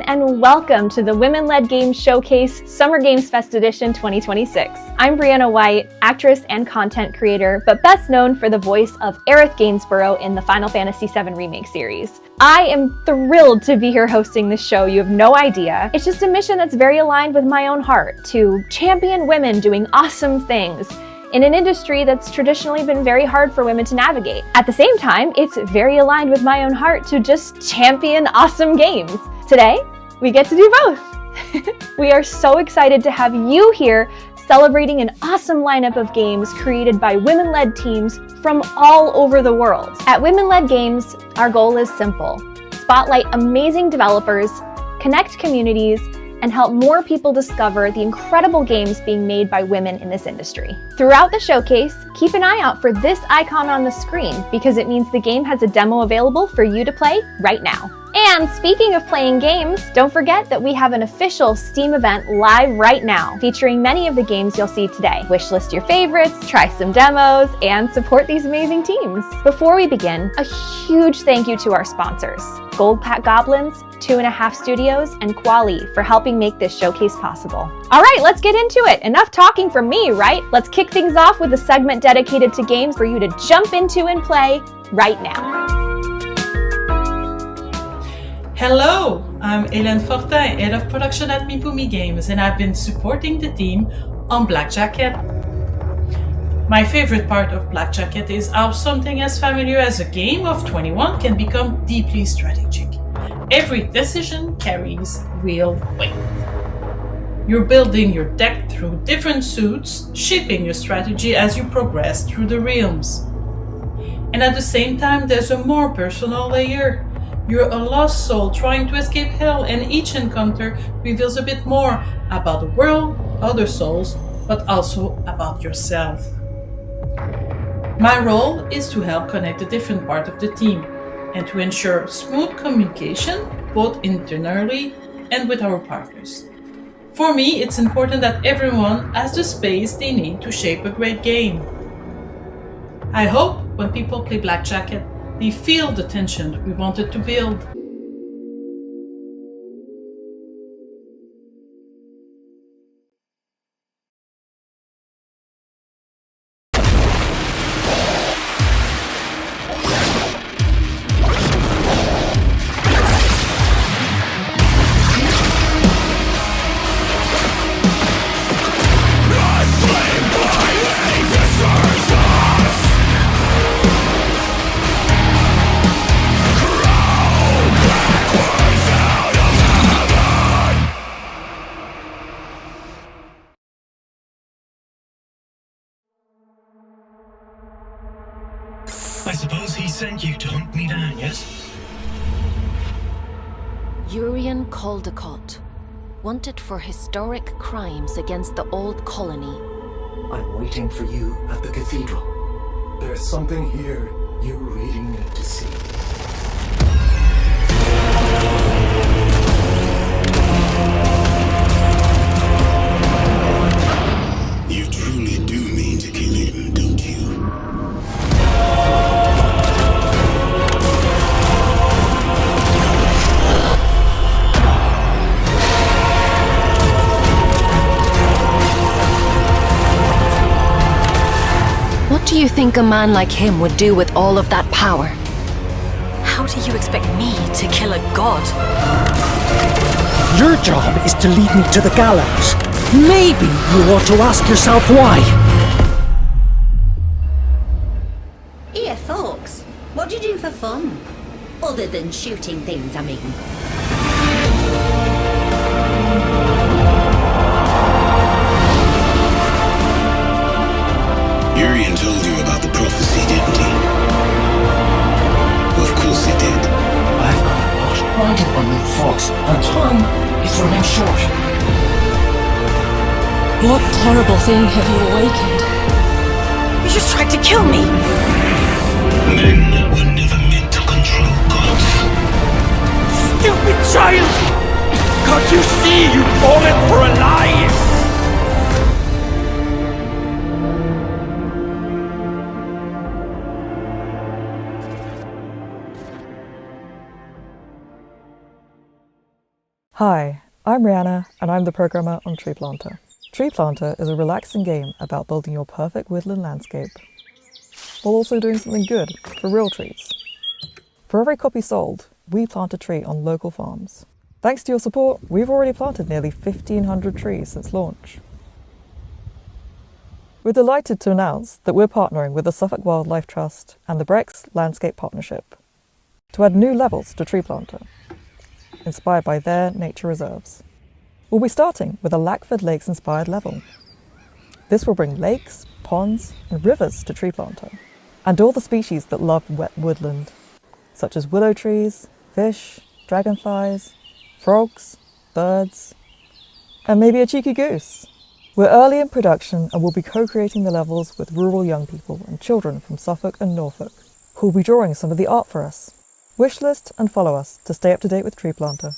everyone, and welcome to the Women-Led Games Showcase Summer Games Fest Edition 2026. I'm Brianna White, actress and content creator, but best known for the voice of Aerith Gainsborough in the Final Fantasy VII Remake series. I am thrilled to be here hosting this show. You have no idea. It's just a mission that's very aligned with my own heart, to champion women doing awesome things in an industry that's traditionally been very hard for women to navigate. At the same time, it's very aligned with my own heart to just champion awesome games. Today, we get to do both. We are so excited to have you here celebrating an awesome lineup of games created by women-led teams from all over the world. At Women-Led Games, our goal is simple: spotlight amazing developers, connect communities, and help more people discover the incredible games being made by women in this industry. Throughout the showcase, keep an eye out for this icon on the screen because it means the game has a demo available for you to play right now. And speaking of playing games, don't forget that we have an official Steam event live right now, featuring many of the games you'll see today. Wishlist your favorites, try some demos, and support these amazing teams. Before we begin, a huge thank you to our sponsors, Goldpack Goblins, 2.5 Studios, and Quali for helping make this showcase possible. All right, let's get into it. Enough talking from me, right? Let's kick things off with a segment dedicated to games for you to jump into and play right now.
Hello, I'm Hélène Fortin, Head of Production at Mipumi Games, and I've been supporting the team on Black Jacket. My favorite part of Black Jacket is how something as familiar as a game of 21 can become deeply strategic. Every decision carries real weight. You're building your deck through different suits, shaping your strategy as you progress through the realms. And at the same time, there's a more personal layer. You're a lost soul trying to escape hell, and each encounter reveals a bit more about the world, other souls, but also about yourself. My role is to help connect the different parts of the team and to ensure smooth communication both internally and with our partners. For me, it's important that everyone has the space they need to shape a great game. I hope when people play Black Jacket, they feel the tension we wanted to build.
I suppose he sent you to hunt me down, yes?
Urian Caldecott, wanted for historic crimes against the old colony.
I'm waiting for you at the cathedral. There's something here you really need to see.
You truly do mean to kill him, don't you?
What do you think a man like him would do with all of that power? How do you expect me to kill a god?
Your job is to lead me to the gallows. Maybe you ought to ask yourself why.
Here, folks. What do you do for fun? Other than shooting things, I mean.
Urian told you about the prophecy, didn't he? Of course he did.
I've got a lot riding on you, folks, and time is running short.
What terrible thing have you awakened?
You just tried to kill me!
Men were never meant to control gods.
Stupid child! Can't you see you've fallen for a lie?
Hi, I'm Rihanna, and I'm the programmer on Tree Planter. Tree Planter is a relaxing game about building your perfect woodland landscape, while also doing something good for real trees. For every copy sold, we plant a tree on local farms. Thanks to your support, we've already planted nearly 1,500 trees since launch. We're delighted to announce that we're partnering with the Suffolk Wildlife Trust and the Brex Landscape Partnership to add new levels to Tree Planter, inspired by their nature reserves. We'll be starting with a Lackford Lakes-inspired level. This will bring lakes, ponds, and rivers to Tree Planter, and all the species that love wet woodland, such as willow trees, fish, dragonflies, frogs, birds, and maybe a cheeky goose. We're early in production and will be co-creating the levels with rural young people and children from Suffolk and Norfolk, who will be drawing some of the art for us. Wishlist and follow us to stay up to date with Tree Planter.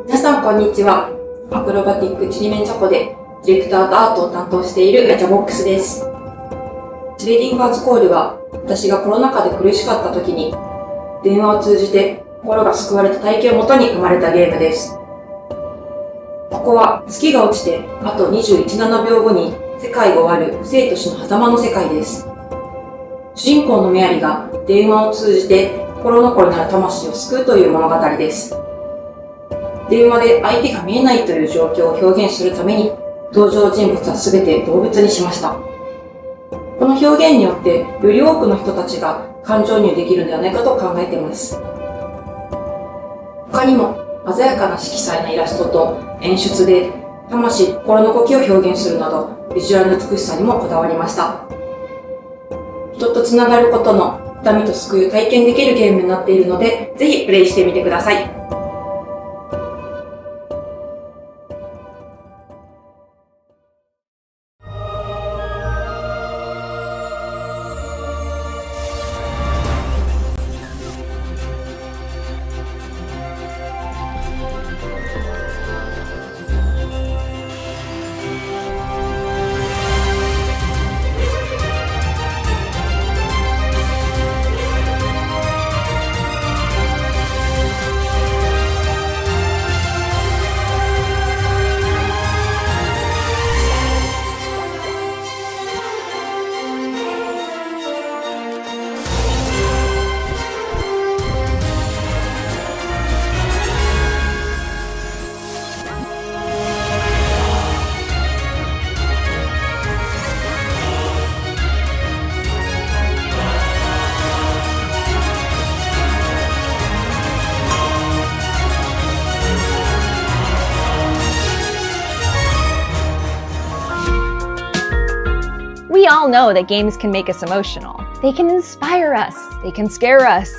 皆さんこんにちは。アクロバティックちりめんチョコでディレクターとアートを担当しているガチャボックスです。チレディンガーズコールは私がコロナ禍で苦しかった時に電話を通じて心が救われた体験をもとに生まれたゲームです。ここは月が落ちてあと21.7秒後に世界が終わる生と死の狭間の世界です。主人公のメアリが電話を通じて心残りなる魂を救うという物語です。電話で相手が見えないという状況を表現するために登場人物は全て動物にしました。この表現によってより多くの人たちが感情移入できるのではないかと考えています。他にも鮮やかな色彩のイラストと演出で魂、心の動きを表現するなどビジュアルの美しさにもこだわりました。人とつながることの痛みと救いを体験できるゲームになっているのでぜひプレイしてみてください。
all know that games can make us emotional. They can inspire us, they can scare us,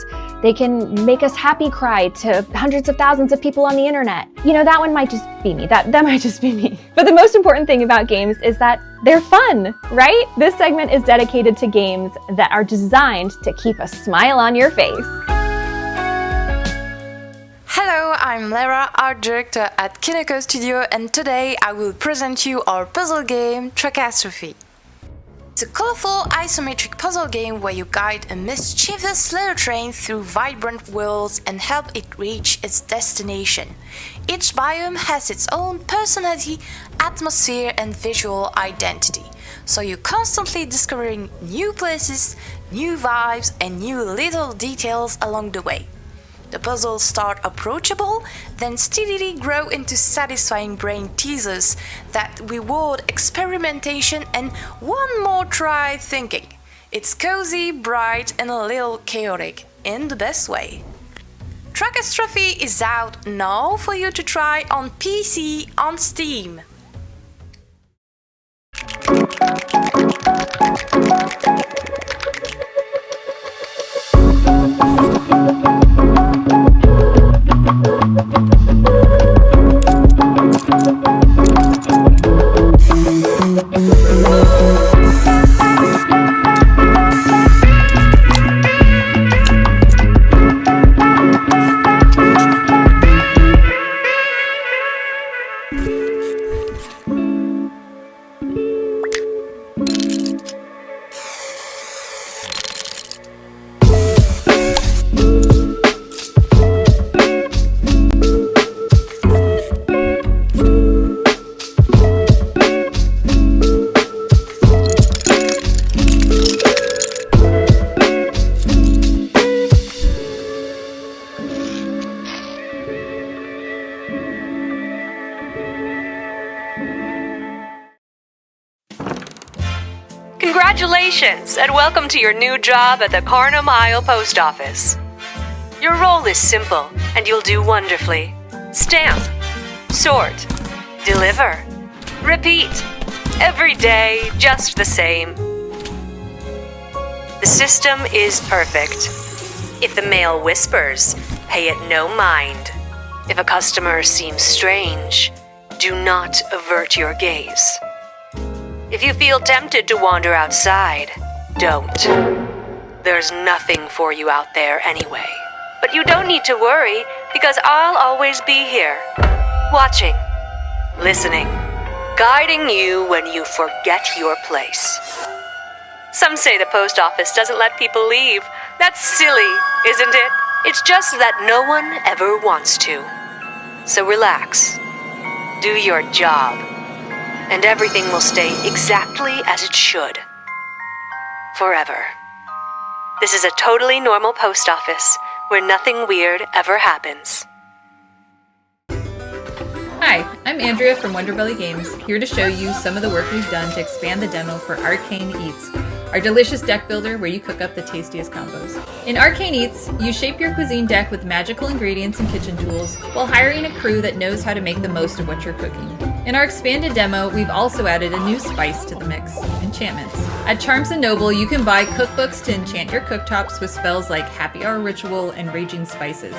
they can make us happy cry to hundreds of thousands of people on the internet. You know, that one might just be me. That might just be me. But the most important thing about games is that they're fun, right? This segment is dedicated to games that are designed to keep a smile on your face.
Hello, I'm Lara, art director at Kineko Studio, and today I will present you our puzzle game, Tracastrophe. It's a colorful isometric puzzle game where you guide a mischievous little train through vibrant worlds and help it reach its destination. Each biome has its own personality, atmosphere, and visual identity, so you're constantly discovering new places, new vibes, and new little details along the way. The puzzles start approachable, then steadily grow into satisfying brain teasers that reward experimentation and one more try thinking. It's cozy, bright, and a little chaotic, in the best way. Tracastrophe is out now for you to try on PC on Steam.
Congratulations, and welcome to your new job at the Carna Mile Post Office. Your role is simple, and you'll do wonderfully. Stamp, sort, deliver, repeat. Every day, just the same. The system is perfect. If the mail whispers, pay it no mind. If a customer seems strange, do not avert your gaze. If you feel tempted to wander outside, don't. There's nothing for you out there anyway. But you don't need to worry, because I'll always be here, watching, listening, guiding you when you forget your place. Some say the post office doesn't let people leave. That's silly, isn't it? It's just that no one ever wants to. So relax. Do your job. And everything will stay exactly as it should. Forever. This is a totally normal post office where nothing weird ever happens.
Hi, I'm Andrea from Wonderbelly Games, here to show you some of the work we've done to expand the demo for Arcane Eats, our delicious deck builder where you cook up the tastiest combos. In Arcane Eats, you shape your cuisine deck with magical ingredients and kitchen tools while hiring a crew that knows how to make the most of what you're cooking. In our expanded demo, we've also added a new spice to the mix, enchantments. At Charms & Noble, you can buy cookbooks to enchant your cooktops with spells like Happy Hour Ritual and Raging Spices.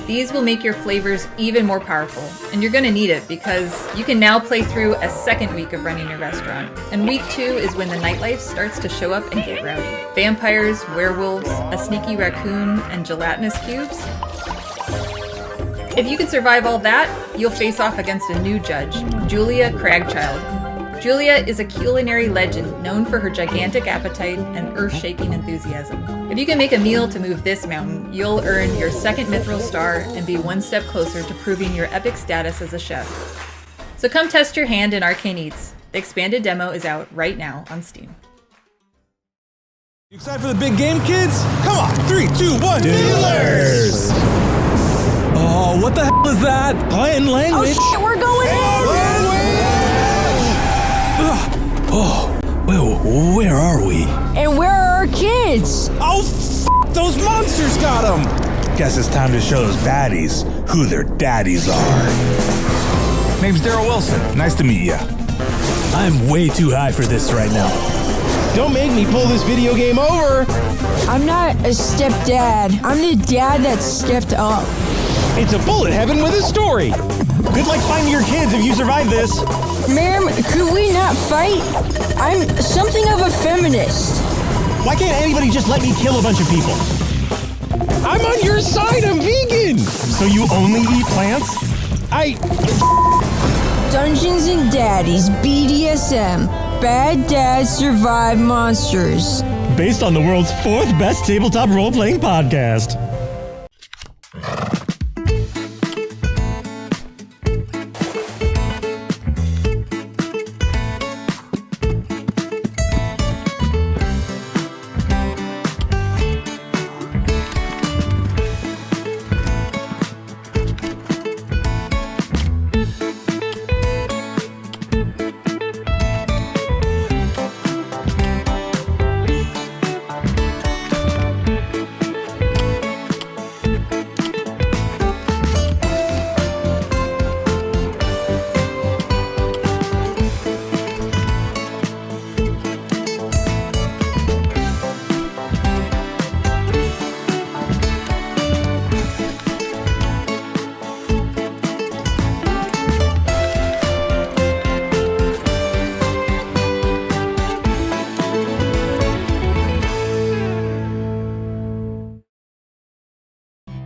These will make your flavors even more powerful, and you're gonna need it because you can now play through a second week of running your restaurant. And week 2 is when the nightlife starts to show up and get rowdy. Vampires, werewolves, a sneaky raccoon, and gelatinous cubes. If you can survive all that, you'll face off against a new judge, Julia Cragchild. Julia is a culinary legend known for her gigantic appetite and earth-shaking enthusiasm. If you can make a meal to move this mountain, you'll earn your second Mithril Star and be one step closer to proving your epic status as a chef. So come test your hand in Arcane Eats. The expanded demo is out right now on Steam.
You excited for the big game, kids? Come on, 3, 2, 1, dealers! Oh, what the hell is that? Latin language.
Oh shit, we're going in!
Oh, well, where are we?
And where are our kids?
Oh, those monsters got them! Guess it's time to show those baddies who their daddies are. Name's Daryl Wilson. Nice to meet ya. I'm way too high for this right now. Don't make me pull this video game over!
I'm not a stepdad. I'm the dad that stepped up.
It's a bullet heaven with a story! Good luck finding your kids if you survive this!
Ma'am, could we not fight? I'm something of a feminist.
Why can't anybody just let me kill a bunch of people? I'm on your side, I'm vegan! So you only eat plants?
Dungeons and Daddies, BDSM. Bad dads survive monsters.
Based on the world's 4th best tabletop role-playing podcast.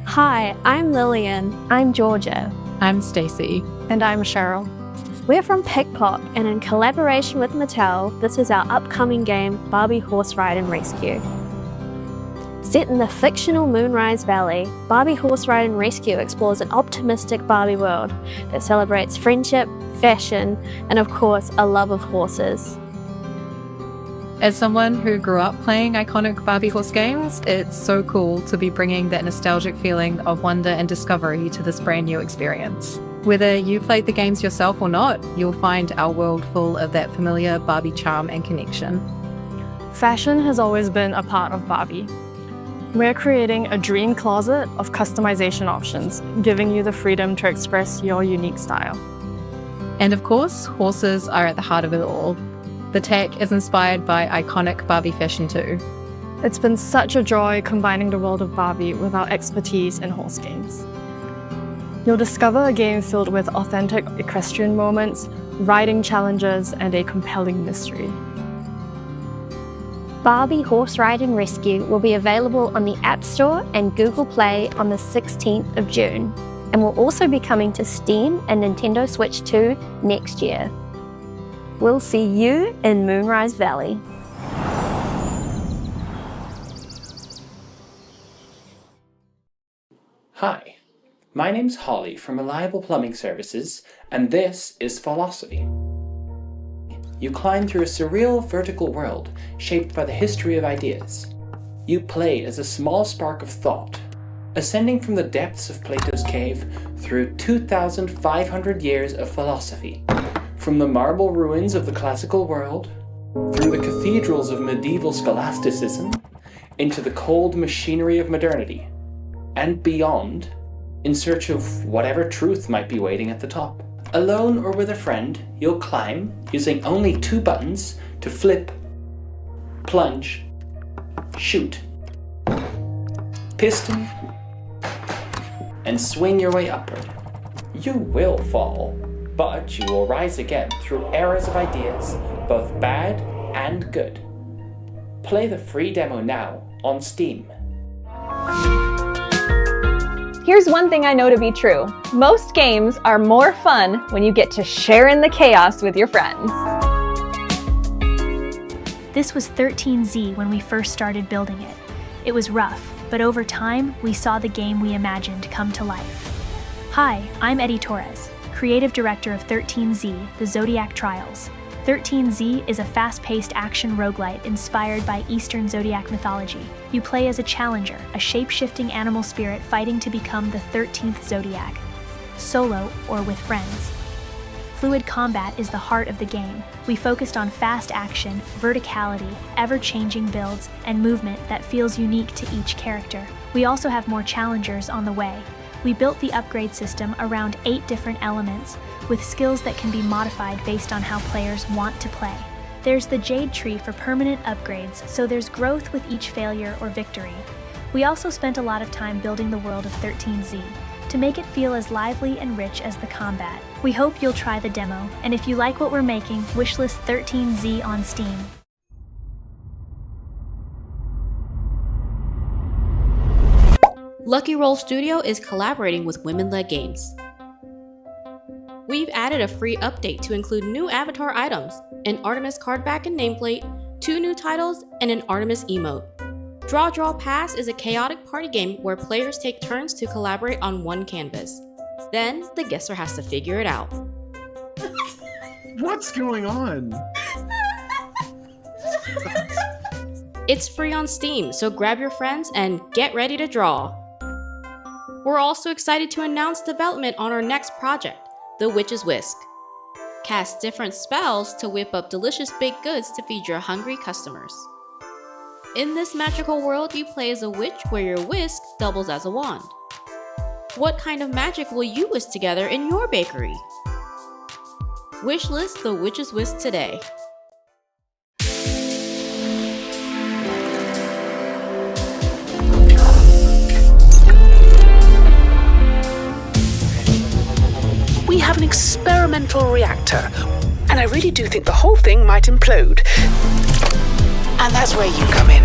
Hi, I'm Lillian. I'm Georgia.
I'm Stacy.
And I'm Cheryl. We're from Pickpock, and in collaboration with Mattel, this is our upcoming game, Barbie Horse Ride and Rescue. Set in the fictional Moonrise Valley, Barbie Horse Ride and Rescue explores an optimistic Barbie world that celebrates friendship, fashion, and of course, a love of horses.
As someone who grew up playing iconic Barbie horse games, it's so cool to be bringing that nostalgic feeling of wonder and discovery to this brand new experience. Whether you played the games yourself or not, you'll find our world full of that familiar Barbie charm and connection.
Fashion has always been a part of Barbie. We're creating a dream closet of customization options, giving you the freedom to express your unique style.
And of course, horses are at the heart of it all. The tech is inspired by iconic Barbie fashion too.
It's been such a joy combining the world of Barbie with our expertise in horse games. You'll discover a game filled with authentic equestrian moments, riding challenges, and a compelling mystery.
Barbie Horse Ride and Rescue will be available on the App Store and Google Play on the 16th of June, and will also be coming to Steam and Nintendo Switch 2 next year. We'll see you in Moonrise Valley.
Hi, my name's Holly from Reliable Plumbing Services, and this is Philosophy. You climb through a surreal vertical world shaped by the history of ideas. You play as a small spark of thought, ascending from the depths of Plato's cave through 2,500 years of philosophy. From the marble ruins of the classical world, through the cathedrals of medieval scholasticism, into the cold machinery of modernity, and beyond, in search of whatever truth might be waiting at the top. Alone or with a friend, you'll climb using only 2 buttons to flip, plunge, shoot, piston, and swing your way upward. You will fall, but you will rise again through eras of ideas, both bad and good. Play the free demo now on Steam.
Here's one thing I know to be true. Most games are more fun when you get to share in the chaos with your friends.
This was 13Z when we first started building it. It was rough, but over time, we saw the game we imagined come to life. Hi, I'm Eddie Torres, creative director of 13Z, The Zodiac Trials. 13Z is a fast-paced action roguelite inspired by Eastern Zodiac mythology. You play as a challenger, a shape-shifting animal spirit fighting to become the 13th Zodiac, solo or with friends. Fluid combat is the heart of the game. We focused on fast action, verticality, ever-changing builds, and movement that feels unique to each character. We also have more challengers on the way. We built the upgrade system around 8 different elements, with skills that can be modified based on how players want to play. There's the Jade Tree for permanent upgrades, so there's growth with each failure or victory. We also spent a lot of time building the world of 13Z, to make it feel as lively and rich as the combat. We hope you'll try the demo, and if you like what we're making, wishlist 13Z on Steam.
Lucky Roll Studio is collaborating with women-led games. We've added a free update to include new avatar items, an Artemis card back and nameplate, 2 new titles, and an Artemis emote. Draw Draw Pass is a chaotic party game where players take turns to collaborate on one canvas. Then, the guesser has to figure it out.
What's going on?
It's free on Steam, so grab your friends and get ready to draw. We're also excited to announce development on our next project, The Witch's Whisk. Cast different spells to whip up delicious baked goods to feed your hungry customers. In this magical world, you play as a witch where your whisk doubles as a wand. What kind of magic will you whisk together in your bakery? Wishlist The Witch's Whisk today.
We have an experimental reactor, and I really do think the whole thing might implode. And that's where you come in.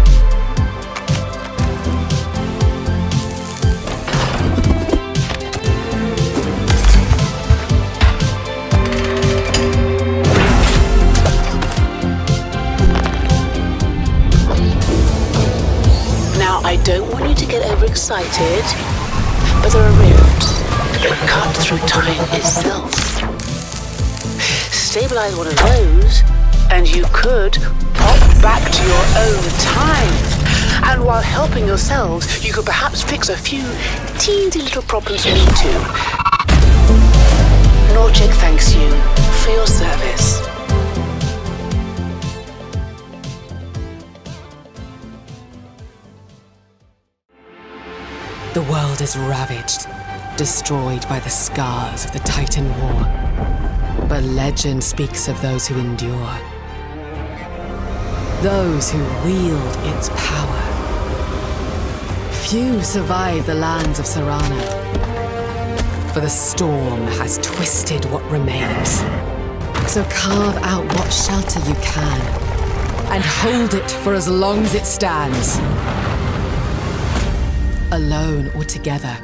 Now, I don't want you to get overexcited, but there are rifts that cut through time itself. Stabilize one of those, and you could pop back to your own time. And while helping yourselves, you could perhaps fix a few teensy little problems for me too. Norchic thanks you for your service.
The world is ravaged, destroyed by the scars of the Titan War. But legend speaks of those who endure. Those who wield its power. Few survive the lands of Serana, for the storm has twisted what remains. So carve out what shelter you can, and hold it for as long as it stands. Alone or together,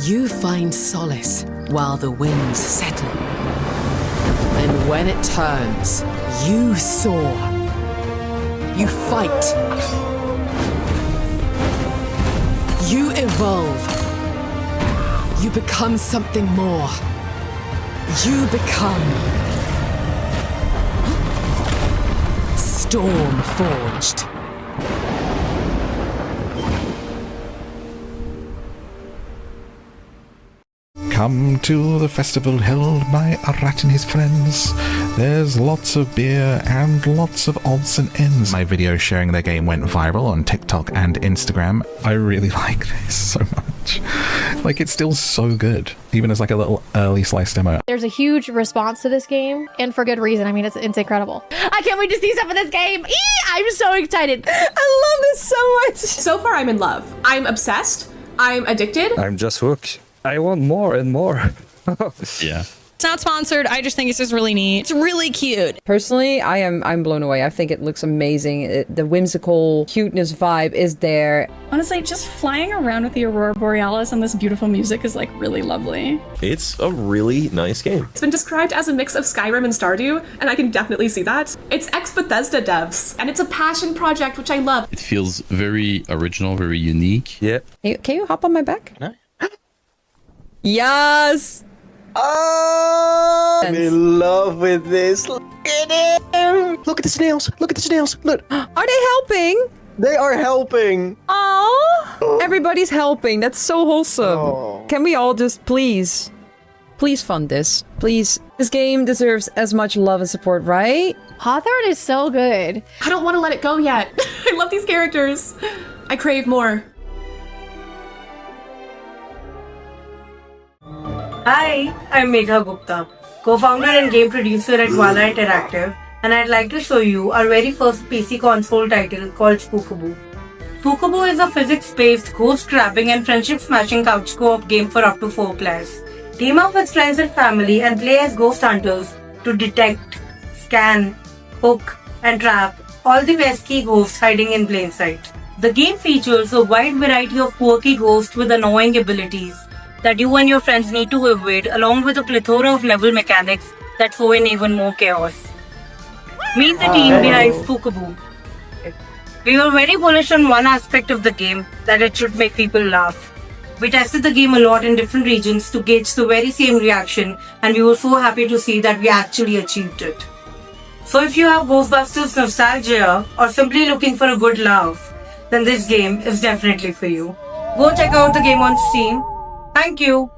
you find solace while the winds settle. And when it turns, you soar. You fight. You evolve. You become something more. You become Stormforged.
Come to the festival held by Arat and his friends. There's lots of beer and lots of odds and ends. My video sharing their game went viral on TikTok and Instagram. I really like this so much. Like, it's still so good, even as like a little early slice demo.
There's a huge response to this game, and for good reason. I mean, it's incredible. I can't wait to see stuff in this game. I'm so excited. I love this so much.
So far, I'm in love. I'm obsessed. I'm addicted.
I'm just hooked. I want more and more.
Yeah.
It's not sponsored. I just think it's just really neat. It's really cute.
Personally, I'm blown away. I think it looks amazing. The whimsical cuteness vibe is there.
Honestly, just flying around with the Aurora Borealis and this beautiful music is like really lovely.
It's a really nice game.
It's been described as a mix of Skyrim and Stardew, and I can definitely see that. It's ex-Bethesda devs, and it's a passion project, which I love.
It feels very original, very unique.
Yeah.
Can you hop on my back?
No.
Yes!
Oh, I'm in love with this. Look at him! Look at the snails! Look at the snails! Look!
Are they helping?
They are helping!
Oh! Everybody's helping. That's so wholesome. Oh. Can we all just please fund this? Please. This game deserves as much love and support, right?
Hawthorne is so good.
I don't want to let it go yet. I love these characters. I crave more.
Hi, I'm Megha Gupta, co-founder and game producer at Vala Interactive,
and I'd like to show you our very first PC console title called Spookaboo. Spookaboo is a physics-based, ghost-grabbing and friendship-smashing couch co-op game for up to 4 players. Team up with friends and family and play as ghost hunters to detect, scan, hook and trap all the pesky ghosts hiding in plain sight. The game features a wide variety of quirky ghosts with annoying abilities that you and your friends need to evade, along with a plethora of level mechanics that throw in even more chaos. Meet the team behind Spookaboo. We were very bullish on one aspect of the game, that it should make people laugh. We tested the game a lot in different regions to gauge the very same reaction, and we were so happy to see that we actually achieved it. So if you have Ghostbusters nostalgia or simply looking for a good laugh, then this game is definitely for you. Go check out the game on Steam. Thank you.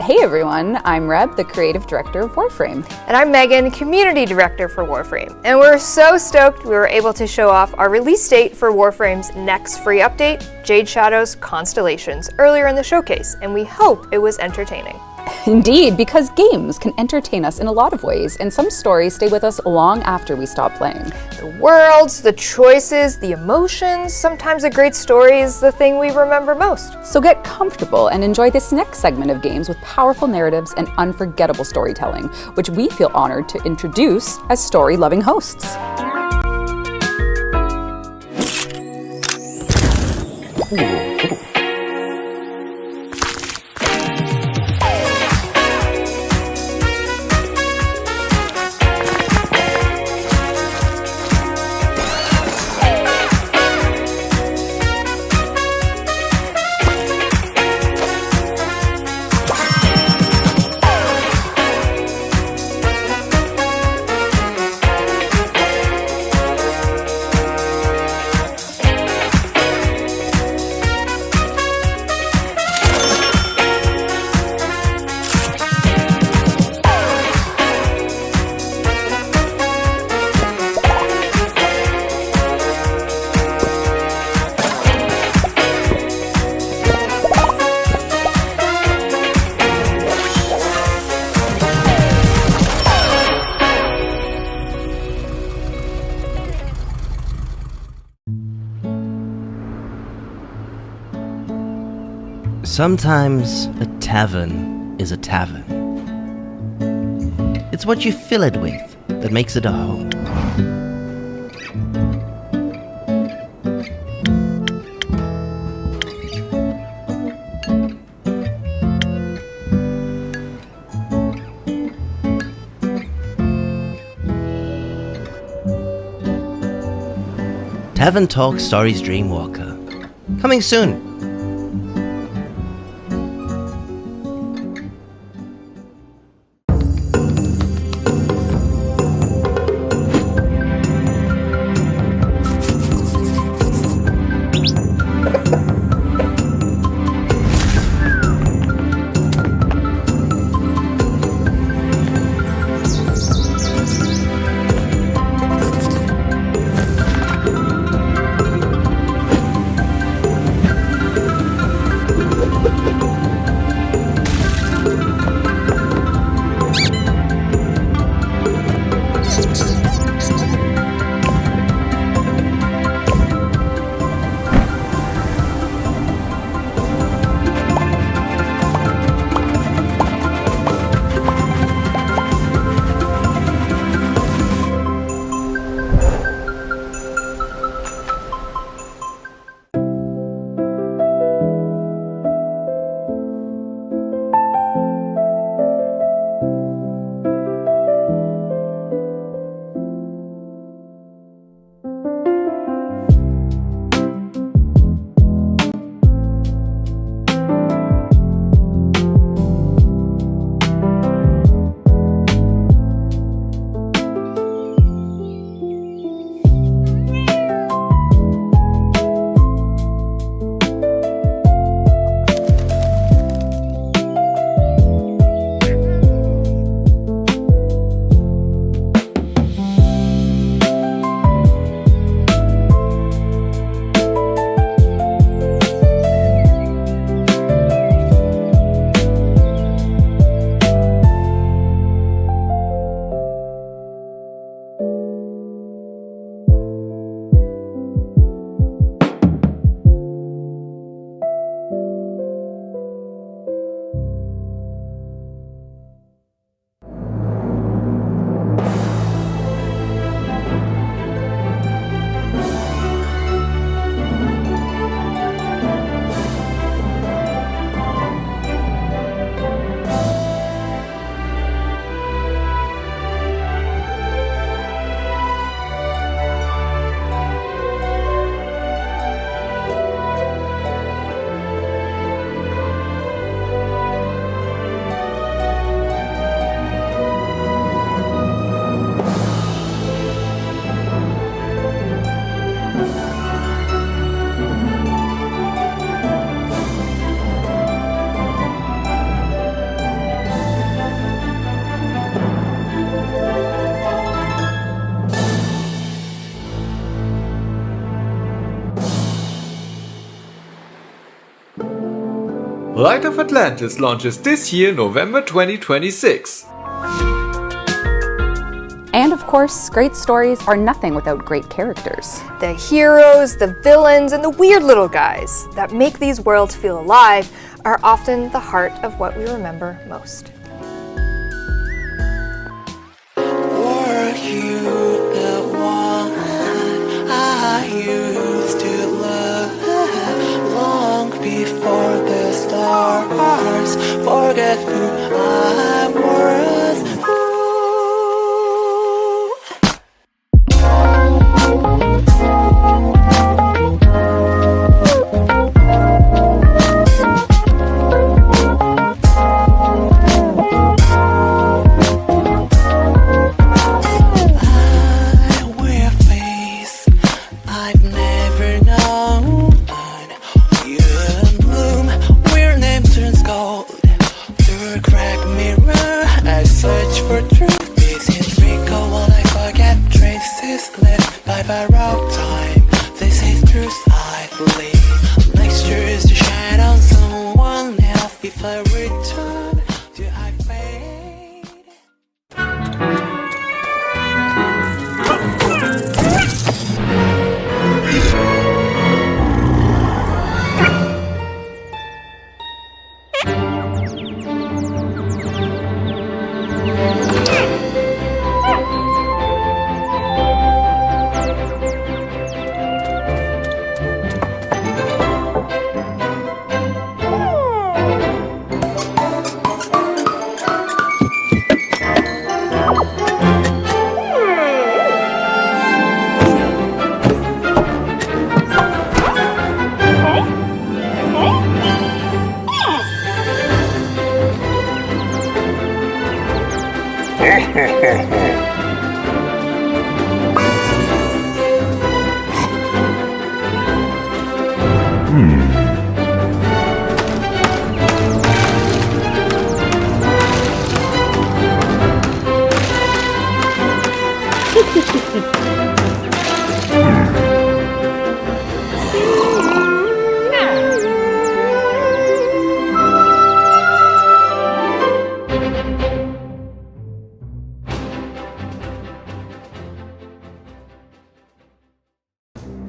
Hey everyone, I'm Reb, the creative director of Warframe.
And I'm Megan, community director for Warframe. And we're so stoked we were able to show off our release date for Warframe's next free update, Jade Shadow's Constellations, earlier in the showcase, and we hope it was entertaining.
Indeed, because games can entertain us in a lot of ways, and some stories stay with us long after we stop playing.
The worlds, the choices, the emotions, sometimes a great story is the thing we remember most.
So get comfortable and enjoy this next segment of games with powerful narratives and unforgettable storytelling, which we feel honored to introduce as story-loving hosts.
Sometimes a tavern is a tavern. It's what you fill it with that makes it a home. Tavern Talk Stories Dreamwalker. Coming soon.
Light of Atlantis launches this year, November 2026.
And of course, great stories are nothing without great characters.
The heroes, the villains, and the weird little guys that make these worlds feel alive are often the heart of what we remember most.
Were you the one I used to love long before the stars forget who I was?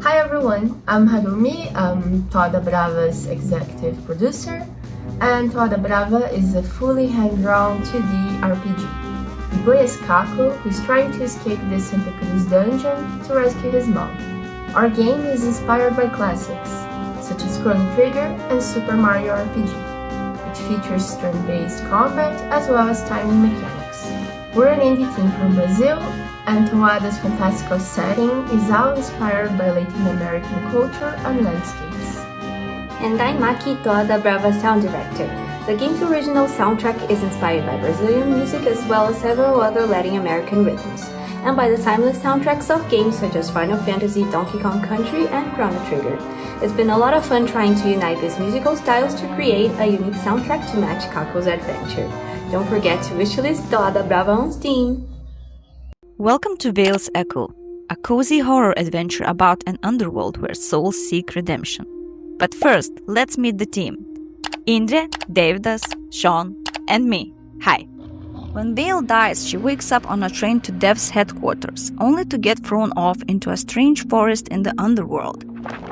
Hi everyone, I'm Harumi, I'm Toda Brava's executive producer, and Toda Brava is a fully hand-drawn 2D RPG. We play as Kako, who is trying to escape the Santa Cruz dungeon to rescue his mom. Our game is inspired by classics, such as Chrono Trigger and Super Mario RPG. It features turn-based combat as well as timing mechanics. We're an indie team from Brazil, and Toada's fantastical setting is all inspired by Latin American culture and landscapes.
And I'm Maki, Toda Brava sound director. The game's original soundtrack is inspired by Brazilian music as well as several other Latin American rhythms, and by the timeless soundtracks of games such as Final Fantasy, Donkey Kong Country, and Chrono Trigger. It's been a lot of fun trying to unite these musical styles to create a unique soundtrack to match Kako's adventure. Don't forget to wishlist Toda Brava on Steam!
Welcome to Veil's Echo, a cozy horror adventure about an underworld where souls seek redemption. But first, let's meet the team. Indre, Davidas, Sean, and me. Hi. When Veil dies, she wakes up on a train to Dev's headquarters, only to get thrown off into a strange forest in the underworld.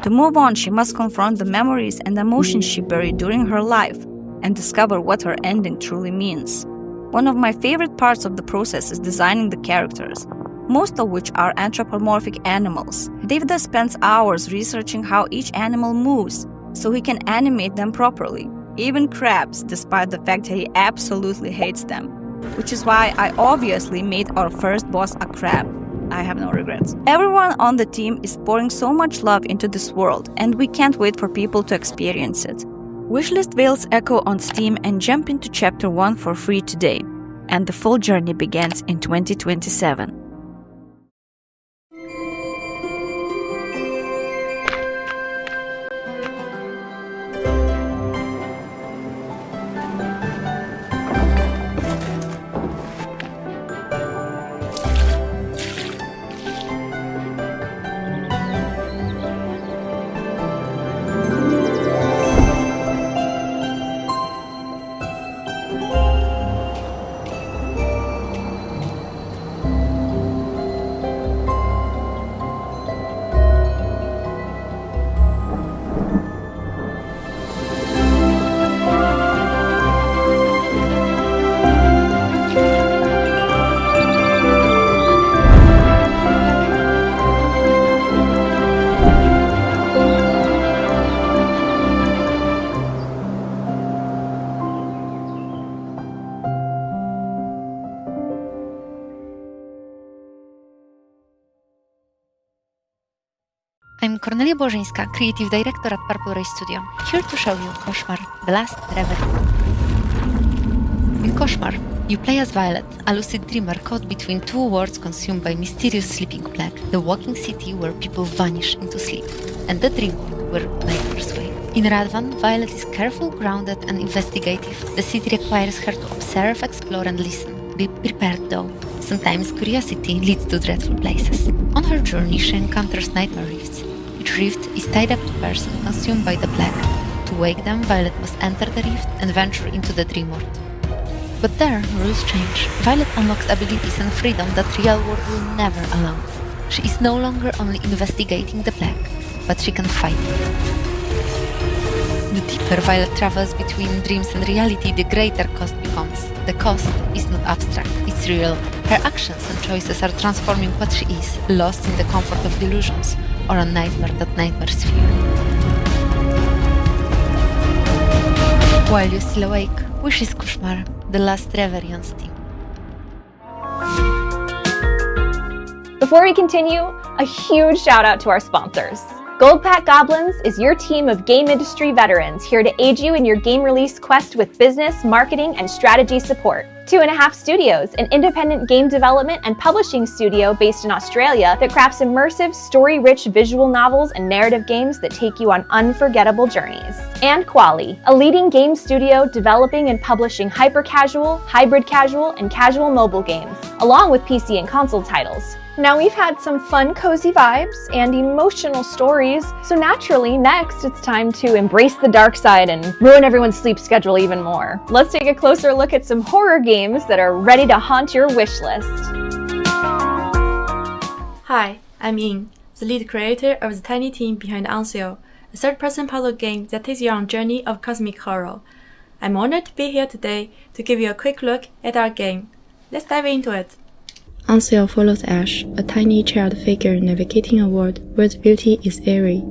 To move on, she must confront the memories and emotions she buried during her life, and discover what her ending truly means. One of my favorite parts of the process is designing the characters, most of which are anthropomorphic animals. David spends hours researching how each animal moves, so he can animate them properly, even crabs, despite the fact that he absolutely hates them. Which is why I obviously made our first boss a crab. I have no regrets. Everyone on the team is pouring so much love into this world, and we can't wait for people to experience it. Wishlist Veil's Echo on Steam and jump into Chapter 1 for free today, and the full journey begins in 2027.
I'm Kornelia Bożyńska, Creative Director at Purple Ray Studio, here to show you Koszmar, The Last Reverie. In Koszmar, you play as Violet, a lucid dreamer caught between two worlds consumed by mysterious sleeping plague, the walking city where people vanish into sleep, and the dream world where nightmares reign. In Radvan, Violet is careful, grounded, and investigative. The city requires her to observe, explore, and listen. Be prepared though. Sometimes curiosity leads to dreadful places. On her journey, she encounters nightmare rifts. Each rift is tied up to a person consumed by the plague. To wake them, Violet must enter the rift and venture into the dream world. But there, rules change. Violet unlocks abilities and freedom that real world will never allow. She is no longer only investigating the plague, but she can fight it. The deeper Violet travels between dreams and reality, the greater cost becomes. The cost is not abstract, it's real. Her actions and choices are transforming what she is, lost in the comfort of delusions, or a nightmare that nightmares fear. While you're still awake, wishes Koszmar, The Last Reverie on Steam.
Before we continue, a huge shout out to our sponsors. Goldpack Goblins is your team of game industry veterans here to aid you in your game release quest with business, marketing, and strategy support. 2.5 Studios, an independent game development and publishing studio based in Australia that crafts immersive, story-rich visual novels and narrative games that take you on unforgettable journeys. And Quali, a leading game studio developing and publishing hyper-casual, hybrid casual, and casual mobile games, along with PC and console titles. Now we've had some fun, cozy vibes and emotional stories, so naturally, next it's time to embrace the dark side and ruin everyone's sleep schedule even more. Let's take a closer look at some horror games that are ready to haunt your wish list.
Hi, I'm Ying, the lead creator of the tiny team behind Unseal, a third-person puzzle game that takes you on a journey of cosmic horror. I'm honored to be here today to give you a quick look at our game. Let's dive into it.
Unseal follows Ash, a tiny child figure navigating a world where the beauty is eerie.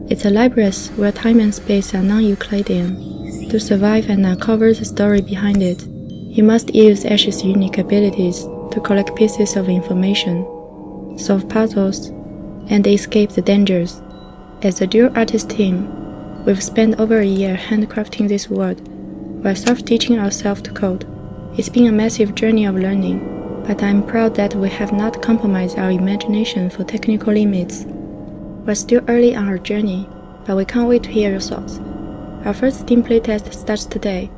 It's a labyrinth where time and space are non-Euclidean. To survive and uncover the story behind it, you must use Ash's unique abilities to collect pieces of information, solve puzzles, and escape the dangers. As a dual artist team, we've spent over a year handcrafting this world while self-teaching ourselves to code. It's been a massive journey of learning, but I'm proud that we have not compromised our imagination for technical limits. We're still early on our journey, but we can't wait to hear your thoughts. Our first Steam playtest starts today.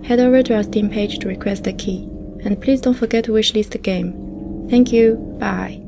Head over to our Steam page to request a key, and please don't forget to wishlist the game. Thank you, bye.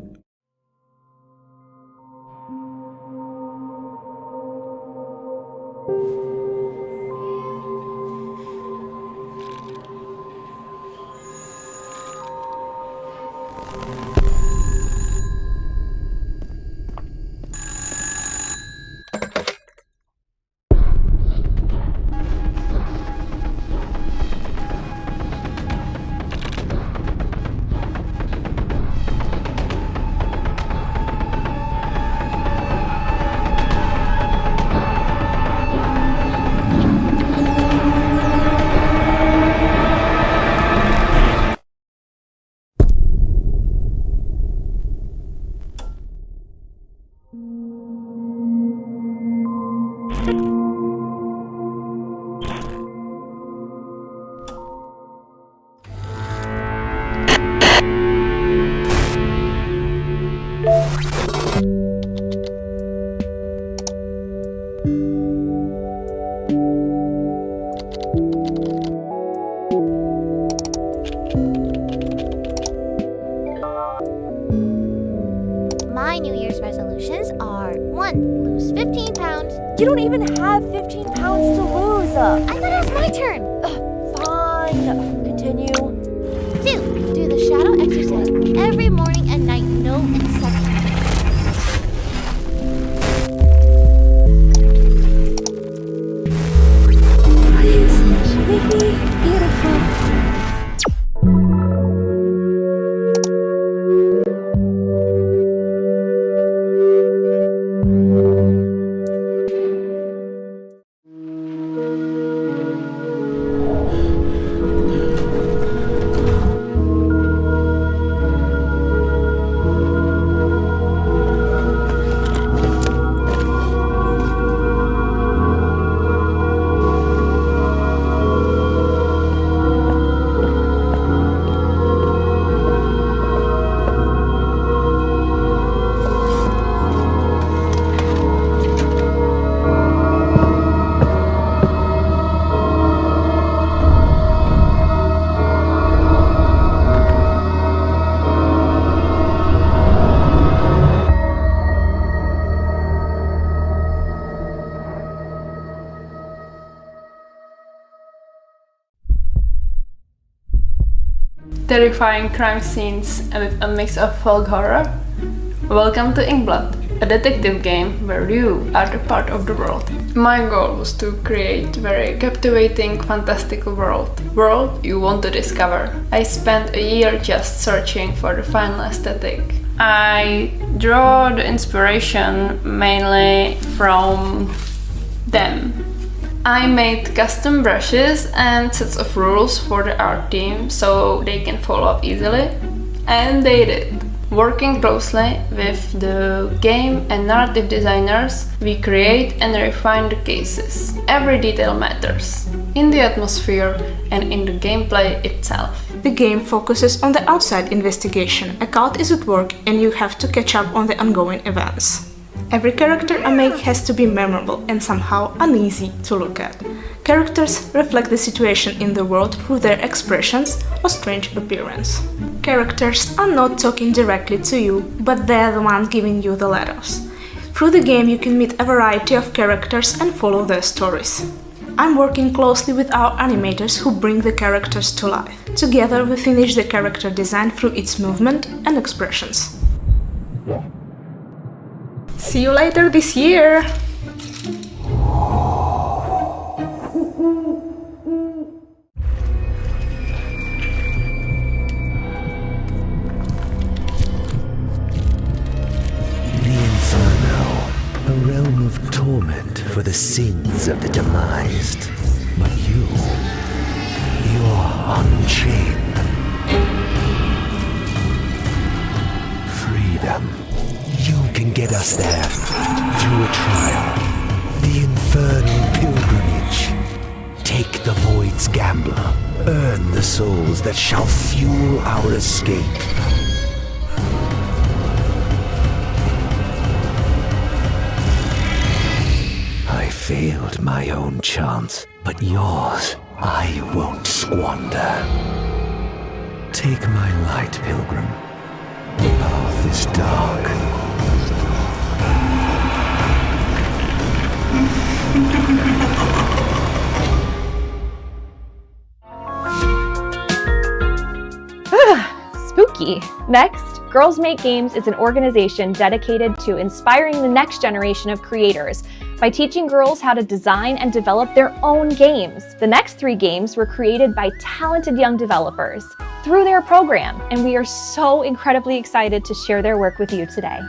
My New Year's resolutions are 1. Lose 15 pounds. You don't even have 15 pounds to lose. I thought it was my turn. Fine. Continue. 2. Do the shadow exercise every morning and night, no exception. Please, make me beautiful.
terrifying crime scenes with a mix of folk horror? Welcome to Inkblot, a detective game where you are the part of the world. My goal was to create a very captivating, fantastical world you want to discover. I spent a year just searching for the final aesthetic. I draw the inspiration mainly from them. I made custom brushes and sets of rules for the art team so they can follow up easily, and they did. Working closely with the game and narrative designers, we create and refine the cases. Every detail matters, in the atmosphere and in the gameplay itself.
The game focuses on the outside investigation. A cult is at work and you have to catch up on the ongoing events. Every character I make has to be memorable and somehow uneasy to look at. Characters reflect the situation in the world through their expressions or strange appearance. Characters are not talking directly to you, but they're the ones giving you the letters. Through the game you can meet a variety of characters and follow their stories. I'm working closely with our animators who bring the characters to life. Together we finish the character design through its movement and expressions. See you later this year!
A realm of torment for the sins of the demised. But you're unchained. Freedom. You can get us there through a trial. The infernal pilgrimage. Take the void's gambler. Earn the souls that shall fuel our escape. I failed my own chance, but yours I won't squander. Take my light, pilgrim. The path is dark.
Spooky. Next, Girls Make Games is an organization dedicated to inspiring the next generation of creators by teaching girls how to design and develop their own games. The next 3 games were created by talented young developers through their program, and we are so incredibly excited to share their work with you today.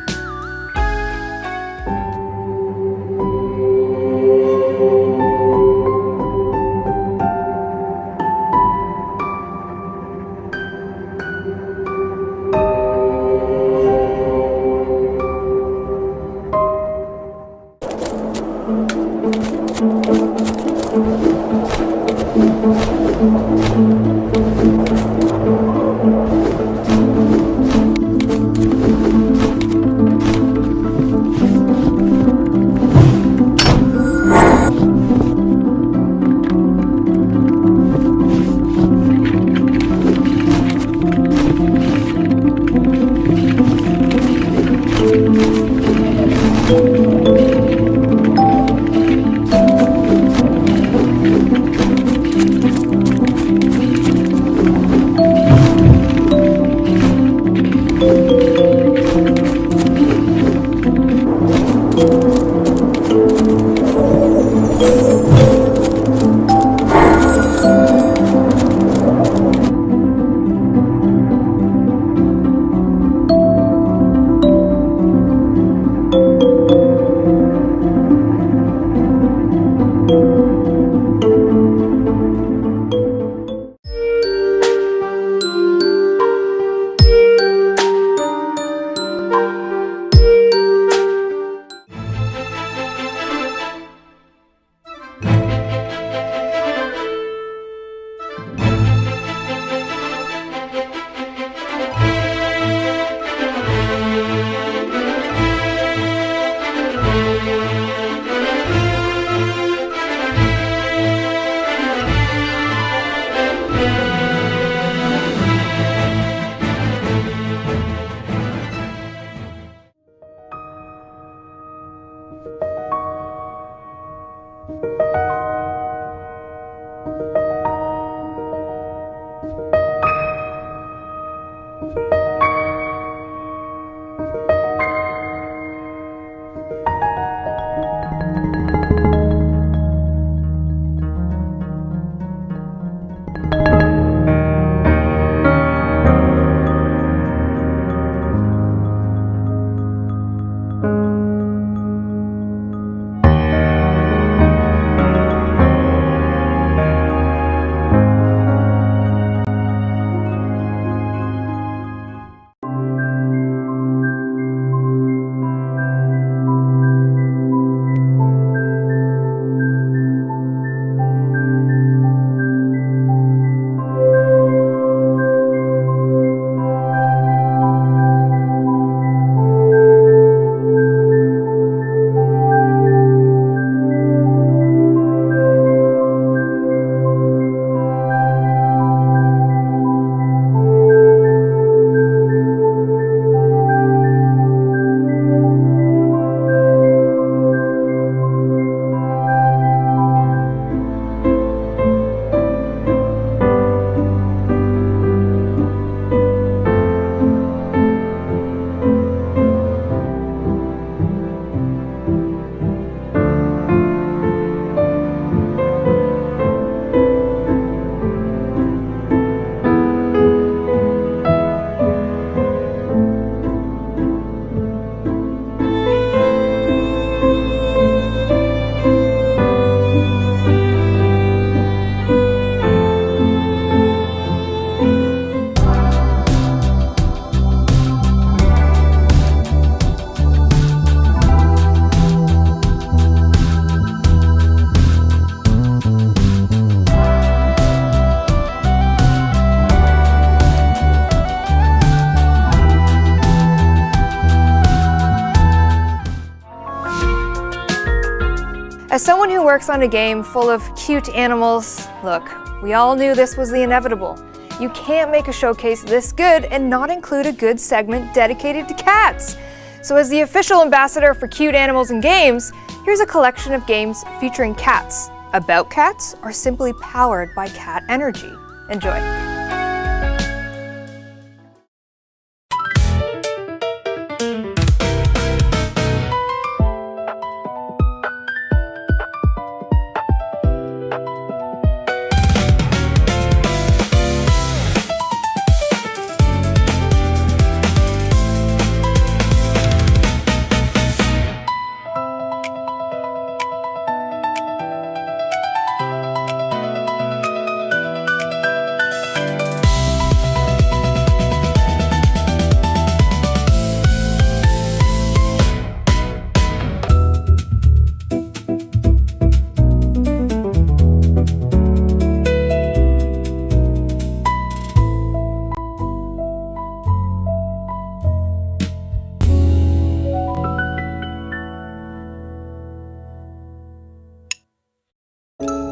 As someone who works on a game full of cute animals, look, we all knew this was the inevitable. You can't make a showcase this good and not include a good segment dedicated to cats. So as the official ambassador for cute animals and games, here's a collection of games featuring cats, about cats, or simply powered by cat energy. Enjoy.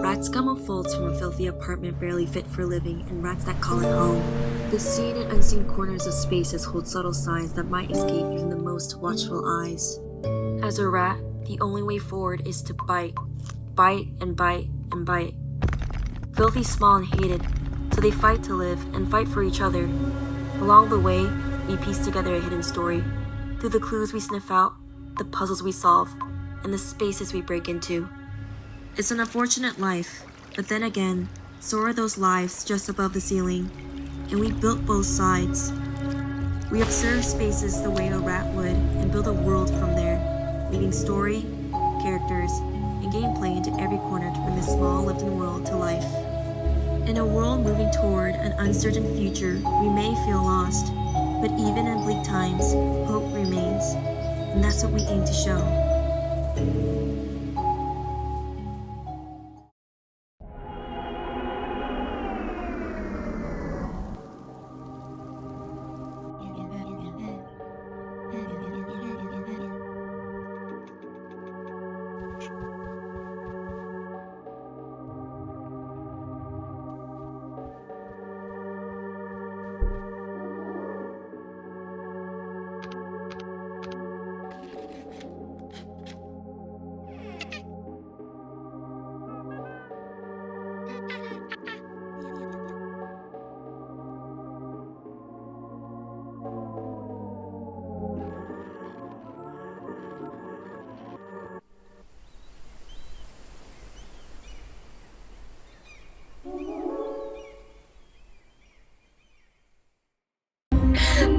Rats come on folds from a filthy apartment barely fit for living, and rats that call it home. The seen and unseen corners of spaces hold subtle signs that might escape even the most watchful eyes. As a rat, the only way forward is to bite. Bite and bite and bite. Filthy, small, and hated, so they fight to live and fight for each other. Along the way, we piece together a hidden story. Through the clues we sniff out, the puzzles we solve, and the spaces we break into. It's an unfortunate life, but then again, so are those lives just above the ceiling, and we built both sides. We observe spaces the way a rat would and build a world from there, weaving story, characters, and gameplay into every corner to bring this small lived-in world to life. In a world moving toward an uncertain future, we may feel lost, but even in bleak times, hope remains, and that's what we aim to show.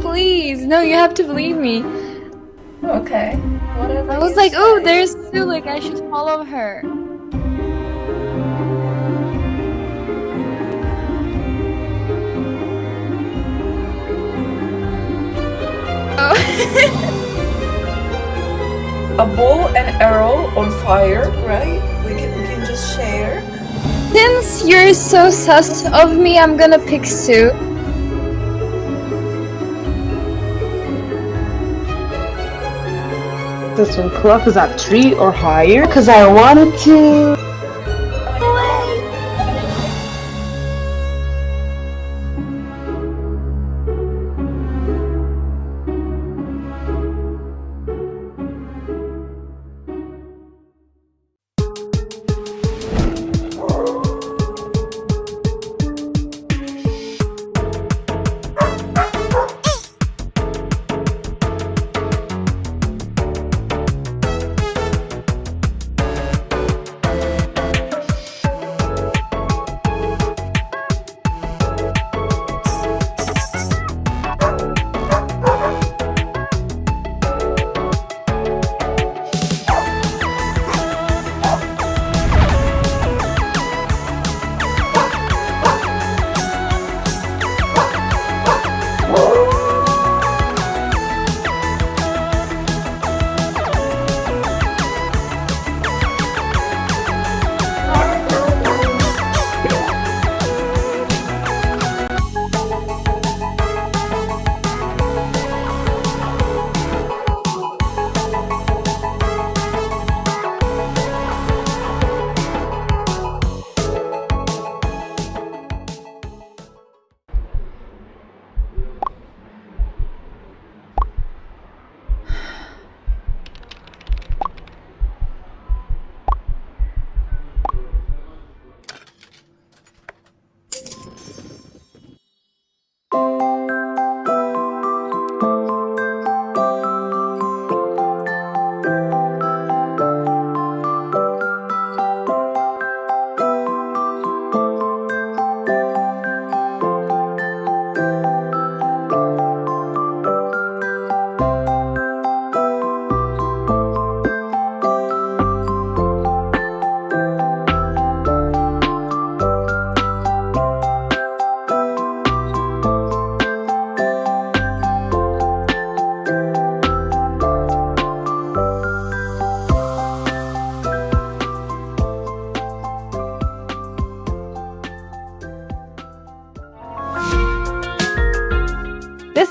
Please, no, you have to believe me.
Okay. Whatever
I was like, oh, there's Sulik, I should follow her.
Oh. A bow and arrow on fire, right? We can just share.
Since you're so sus of me, I'm gonna pick Sue.
This one clock is at 3 or higher because I wanted to.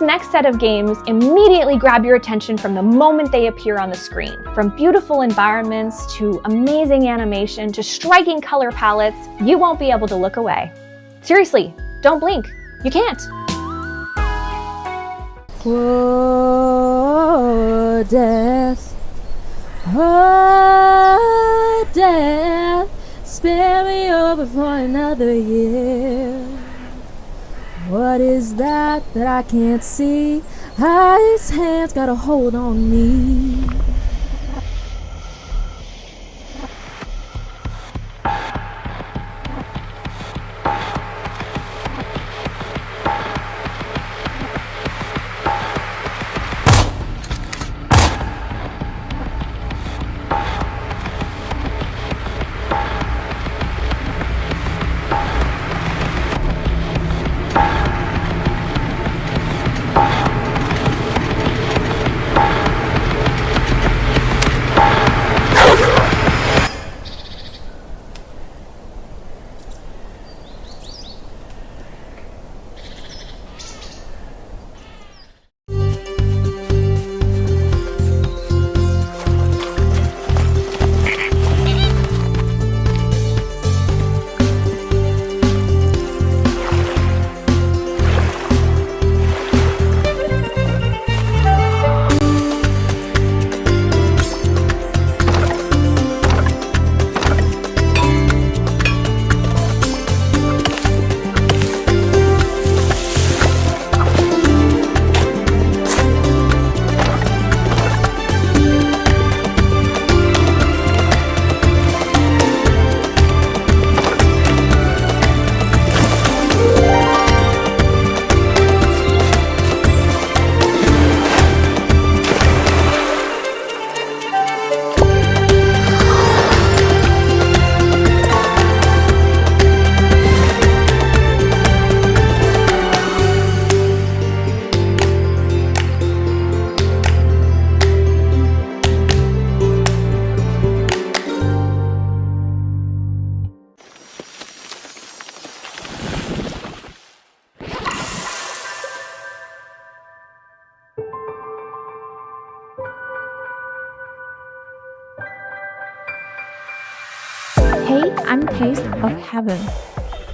This next set of games immediately grab your attention from the moment they appear on the screen. From beautiful environments to amazing animation to striking color palettes, you won't be able to look away. Seriously, don't blink. You can't.
Oh, death. Oh, death. Spare me over for another year. What is that I can't see? His hands got a hold on me.
Hey, I'm Taste of Heaven.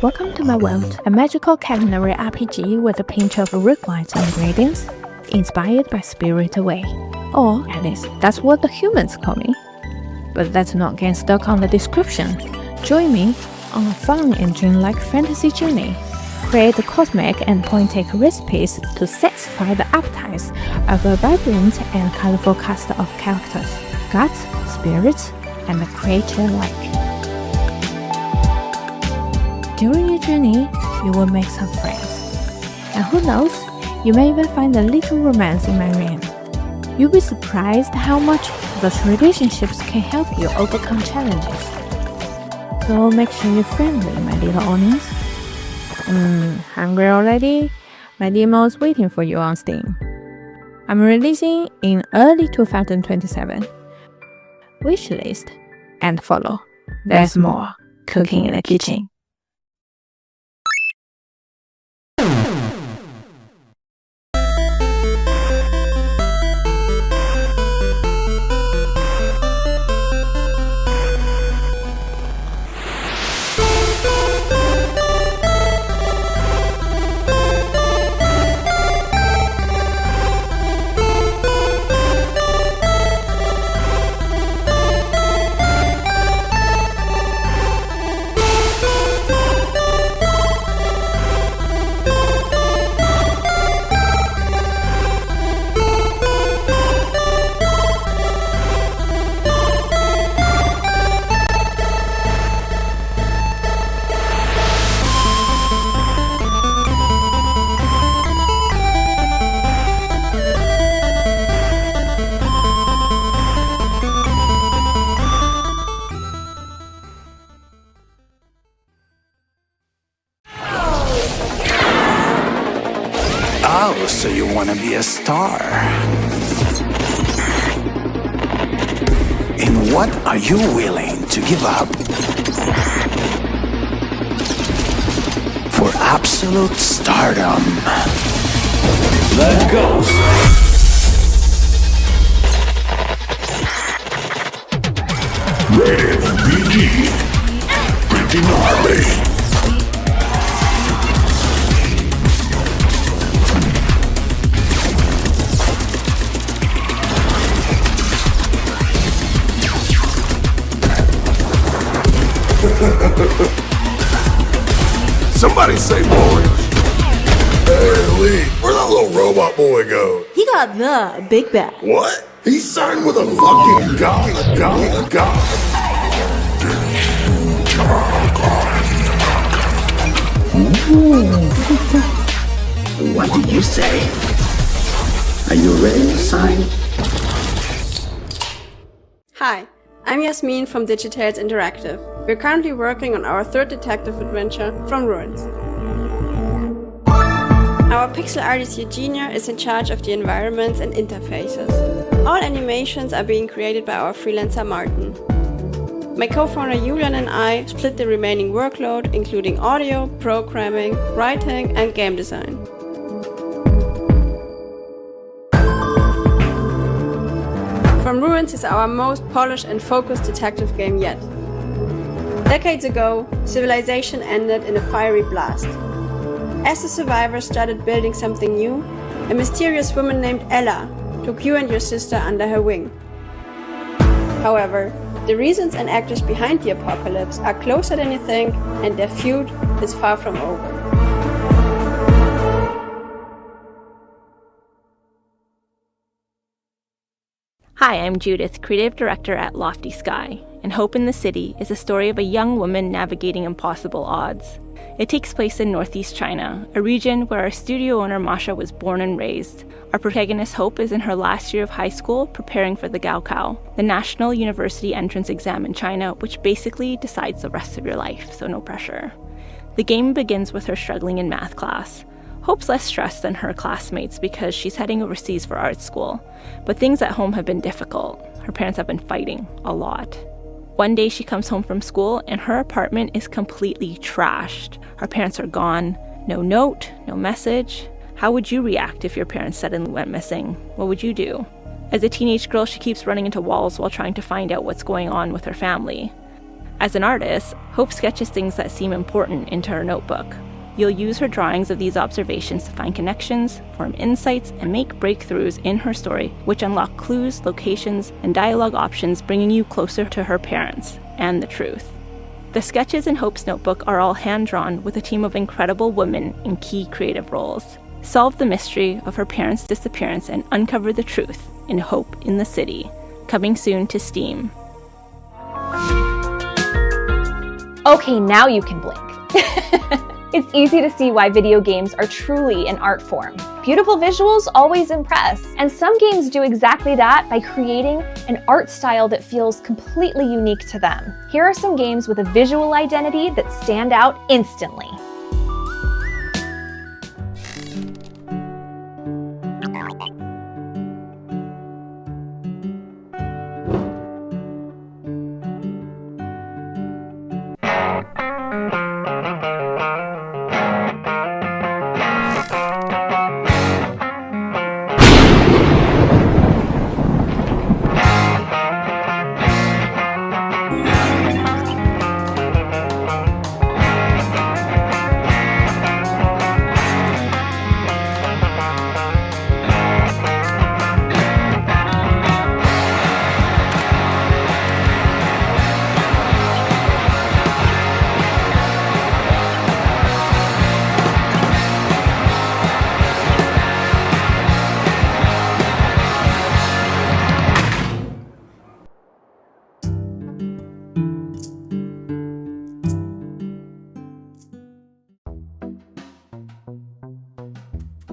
Welcome to my world, a magical culinary RPG with a pinch of root wine ingredients, inspired by Spirit Away. Or at least that's what the humans call me. But let's not get stuck on the description. Join me on a fun and dreamlike fantasy journey. Create cosmic and poetic recipes to satisfy the appetites of a vibrant and colorful cast of characters, gods, spirits, and creature alike. During your journey, you will make some friends. And who knows, you may even find a little romance in my reign. You'll be surprised how much those relationships can help you overcome challenges. So make sure you're friendly, my little audience. Hungry already? My demo is waiting for you on Steam. I'm releasing in early 2027. Wishlist and follow. There's more cooking in the kitchen.
Oh, so you want to be a star? And what are you willing to give up for absolute stardom? Let go. Rated PG. Pretty gnarly.
Somebody say boy. Hey, Lee, where'd that little robot boy go?
He got the big bag.
What? He signed with a fucking god.
What did you say? Are you ready to sign?
Hi, I'm Yasmin from Digitales Interactive. We're currently working on our third detective adventure, From Ruins. Our pixel artist Eugenia is in charge of the environments and interfaces. All animations are being created by our freelancer Martin. My co-founder Julian and I split the remaining workload, including audio, programming, writing, and game design. From Ruins is our most polished and focused detective game yet. Decades ago, civilization ended in a fiery blast. As the survivors started building something new, a mysterious woman named Ella took you and your sister under her wing. However, the reasons and actors behind the apocalypse are closer than you think, and their feud is far from over.
Hi, I'm Judith, Creative Director at Lofty Sky, and Hope in the City is a story of a young woman navigating impossible odds. It takes place in northeast China, a region where our studio owner Masha was born and raised. Our protagonist Hope is in her last year of high school preparing for the Gaokao, the national university entrance exam in China, which basically decides the rest of your life, so no pressure. The game begins with her struggling in math class. Hope's less stressed than her classmates because she's heading overseas for art school, but things at home have been difficult. Her parents have been fighting a lot. One day she comes home from school and her apartment is completely trashed. Her parents are gone, no note, no message. How would you react if your parents suddenly went missing? What would you do? As a teenage girl, she keeps running into walls while trying to find out what's going on with her family. As an artist, Hope sketches things that seem important into her notebook. You'll use her drawings of these observations to find connections, form insights, and make breakthroughs in her story, which unlock clues, locations, and dialogue options, bringing you closer to her parents and the truth. The sketches in Hope's notebook are all hand-drawn with a team of incredible women in key creative roles. Solve the mystery of her parents' disappearance and uncover the truth in Hope in the City, coming soon to Steam.
Okay, now you can blink. It's easy to see why video games are truly an art form. Beautiful visuals always impress, and some games do exactly that by creating an art style that feels completely unique to them. Here are some games with a visual identity that stand out instantly.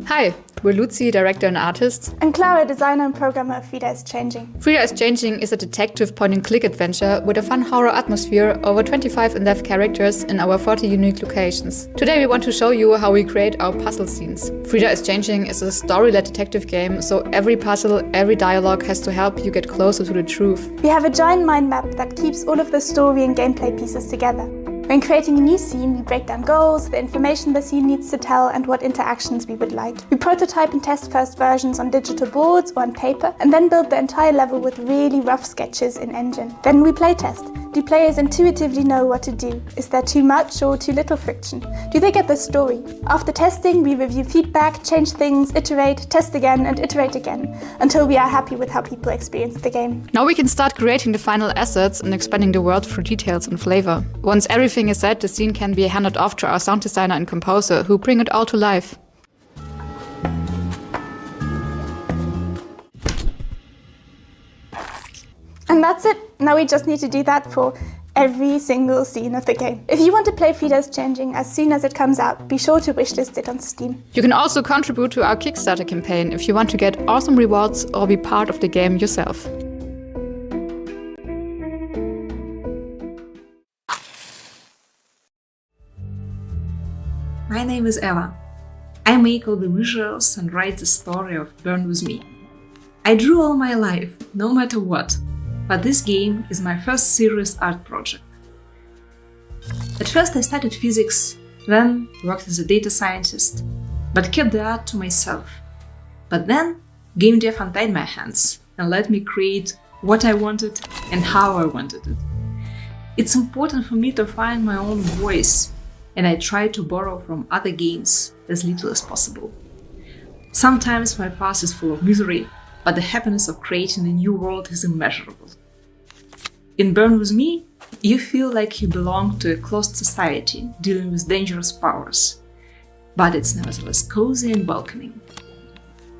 Hi, we're Lucy, director and artist.
And Clara, designer and programmer of Frida is Changing.
Frida is Changing is a detective point-and-click adventure with a fun horror atmosphere, over 25 in-depth characters in our 40 unique locations. Today we want to show you how we create our puzzle scenes. Frida is Changing is a story-led detective game, so every puzzle, every dialogue has to help you get closer to the truth.
We have a giant mind map that keeps all of the story and gameplay pieces together. When creating a new scene, we break down goals, the information the scene needs to tell, and what interactions we would like. We prototype and test first versions on digital boards or on paper, and then build the entire level with really rough sketches in Engine. Then we playtest. Do players intuitively know what to do? Is there too much or too little friction? Do they get the story? After testing, we review feedback, change things, iterate, test again, and iterate again, until we are happy with how people experience the game.
Now we can start creating the final assets and expanding the world through details and flavor. Once everything is set, the scene can be handed off to our sound designer and composer, who bring it all to life.
And that's it. Now we just need to do that for every single scene of the game. If you want to play Frida's Changing as soon as it comes out, be sure to wishlist it on Steam.
You can also contribute to our Kickstarter campaign if you want to get awesome rewards or be part of the game yourself.
My name is Eva. I make all the visuals and write the story of Burn With Me. I drew all my life, no matter what, but this game is my first serious art project. At first I studied physics, then worked as a data scientist, but kept the art to myself. But then game dev untied my hands and let me create what I wanted and how I wanted it. It's important for me to find my own voice, and I try to borrow from other games as little as possible. Sometimes my past is full of misery, but the happiness of creating a new world is immeasurable. In Burn With Me, you feel like you belong to a closed society dealing with dangerous powers, but it's nevertheless cozy and welcoming.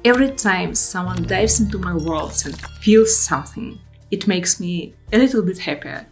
Every time someone dives into my worlds and feels something, it makes me a little bit happier.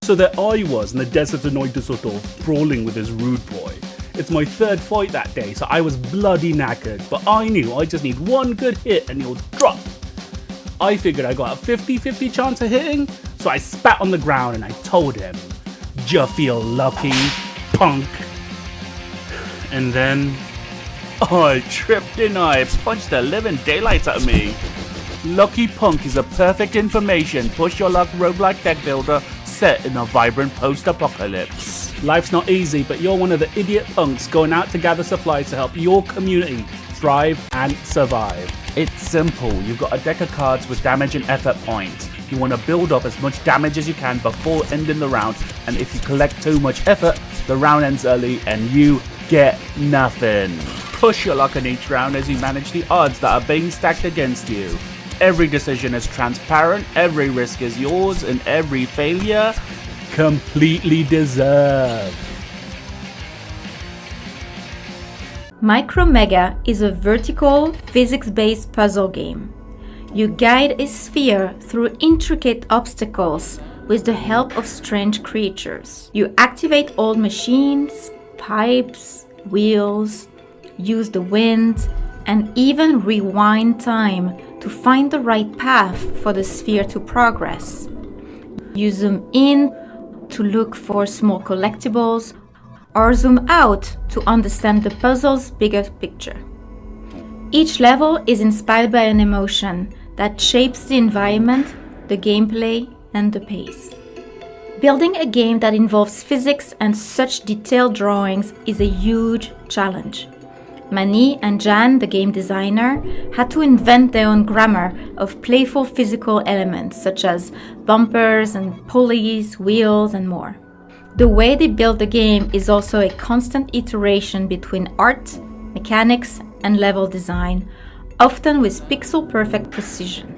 So there I was in the desert of Neudesdorf, brawling with this rude boy. It's my third fight that day, so I was bloody knackered, but I knew I just need one good hit and he'll drop. I figured I got a 50-50 chance of hitting, so I spat on the ground and I told him, "Ya feel lucky, punk?" And then I tripped, didn't I? Punched the living daylights out of me. Lucky Punk is a perfect information push your luck roguelike deck builder set in a vibrant post-apocalypse. Life's not easy, but you're one of the idiot punks going out to gather supplies to help your community thrive and survive. It's simple. You've got a deck of cards with damage and effort points. You want to build up as much damage as you can before ending the round, and if you collect too much effort, the round ends early and you get nothing. Push your luck in each round as you manage the odds that are being stacked against you. Every decision is transparent, every risk is yours, and every failure completely deserved.
Micro Mega is a vertical, physics-based puzzle game. You guide a sphere through intricate obstacles with the help of strange creatures. You activate old machines, pipes, wheels, use the wind, and even rewind time to find the right path for the sphere to progress. You zoom in to look for small collectibles, or zoom out to understand the puzzle's bigger picture. Each level is inspired by an emotion that shapes the environment, the gameplay, and the pace. Building a game that involves physics and such detailed drawings is a huge challenge. Mani and Jan, the game designer, had to invent their own grammar of playful physical elements such as bumpers and pulleys, wheels, and more. The way they built the game is also a constant iteration between art, mechanics, and level design, often with pixel-perfect precision.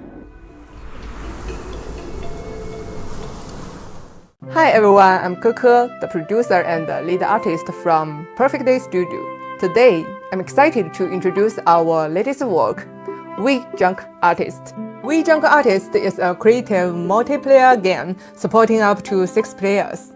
Hi everyone, I'm Keke, the producer and the lead artist from Perfect Day Studio. Today, I'm excited to introduce our latest work, We Junk Artist. We Junk Artist is a creative multiplayer game supporting up to 6 players.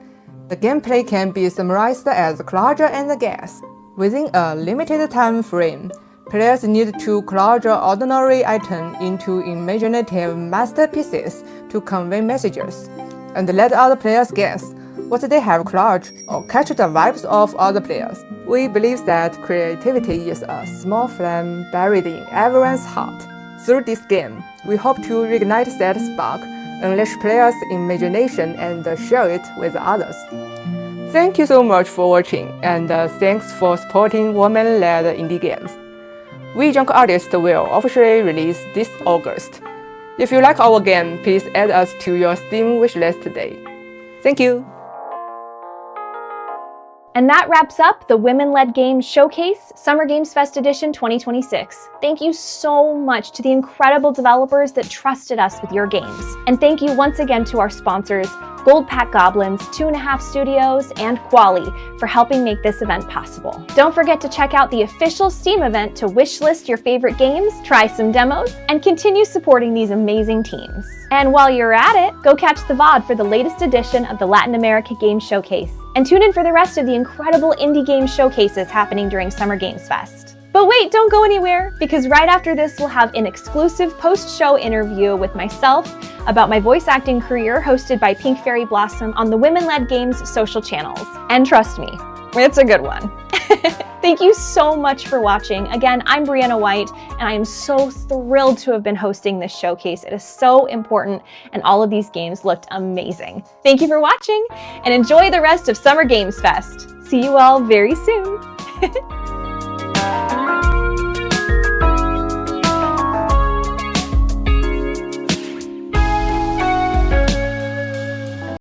The gameplay can be summarized as collage and guess. Within a limited time frame, players need to collage ordinary items into imaginative masterpieces to convey messages, and let other players guess what they have collaged or catch the vibes of other players. We believe that creativity is a small flame buried in everyone's heart. Through this game, we hope to reignite that spark, unleash players' imagination, and share it with others. Thank you so much for watching, and thanks for supporting women-led indie games. We Junk Artist will officially release this August. If you like our game, please add us to your Steam wishlist today. Thank you!
And that wraps up the Women-Led Games Showcase Summer Games Fest Edition 2026. Thank you so much to the incredible developers that trusted us with your games. And thank you once again to our sponsors, Gold Pack Goblins, 2.5 Studios, and Quali for helping make this event possible. Don't forget to check out the official Steam event to wishlist your favorite games, try some demos, and continue supporting these amazing teams. And while you're at it, go catch the VOD for the latest edition of the Latin America Games Showcase. And tune in for the rest of the incredible indie game showcases happening during Summer Games Fest. But wait, don't go anywhere, because right after this we'll have an exclusive post-show interview with myself about my voice acting career hosted by Pink Fairy Blossom on the Women-Led Games social channels. And trust me, it's a good one. Thank you so much for watching. Again, I'm Brianna White, and I am so thrilled to have been hosting this showcase. It is so important, and all of these games looked amazing. Thank you for watching, and enjoy the rest of Summer Games Fest. See you all very soon.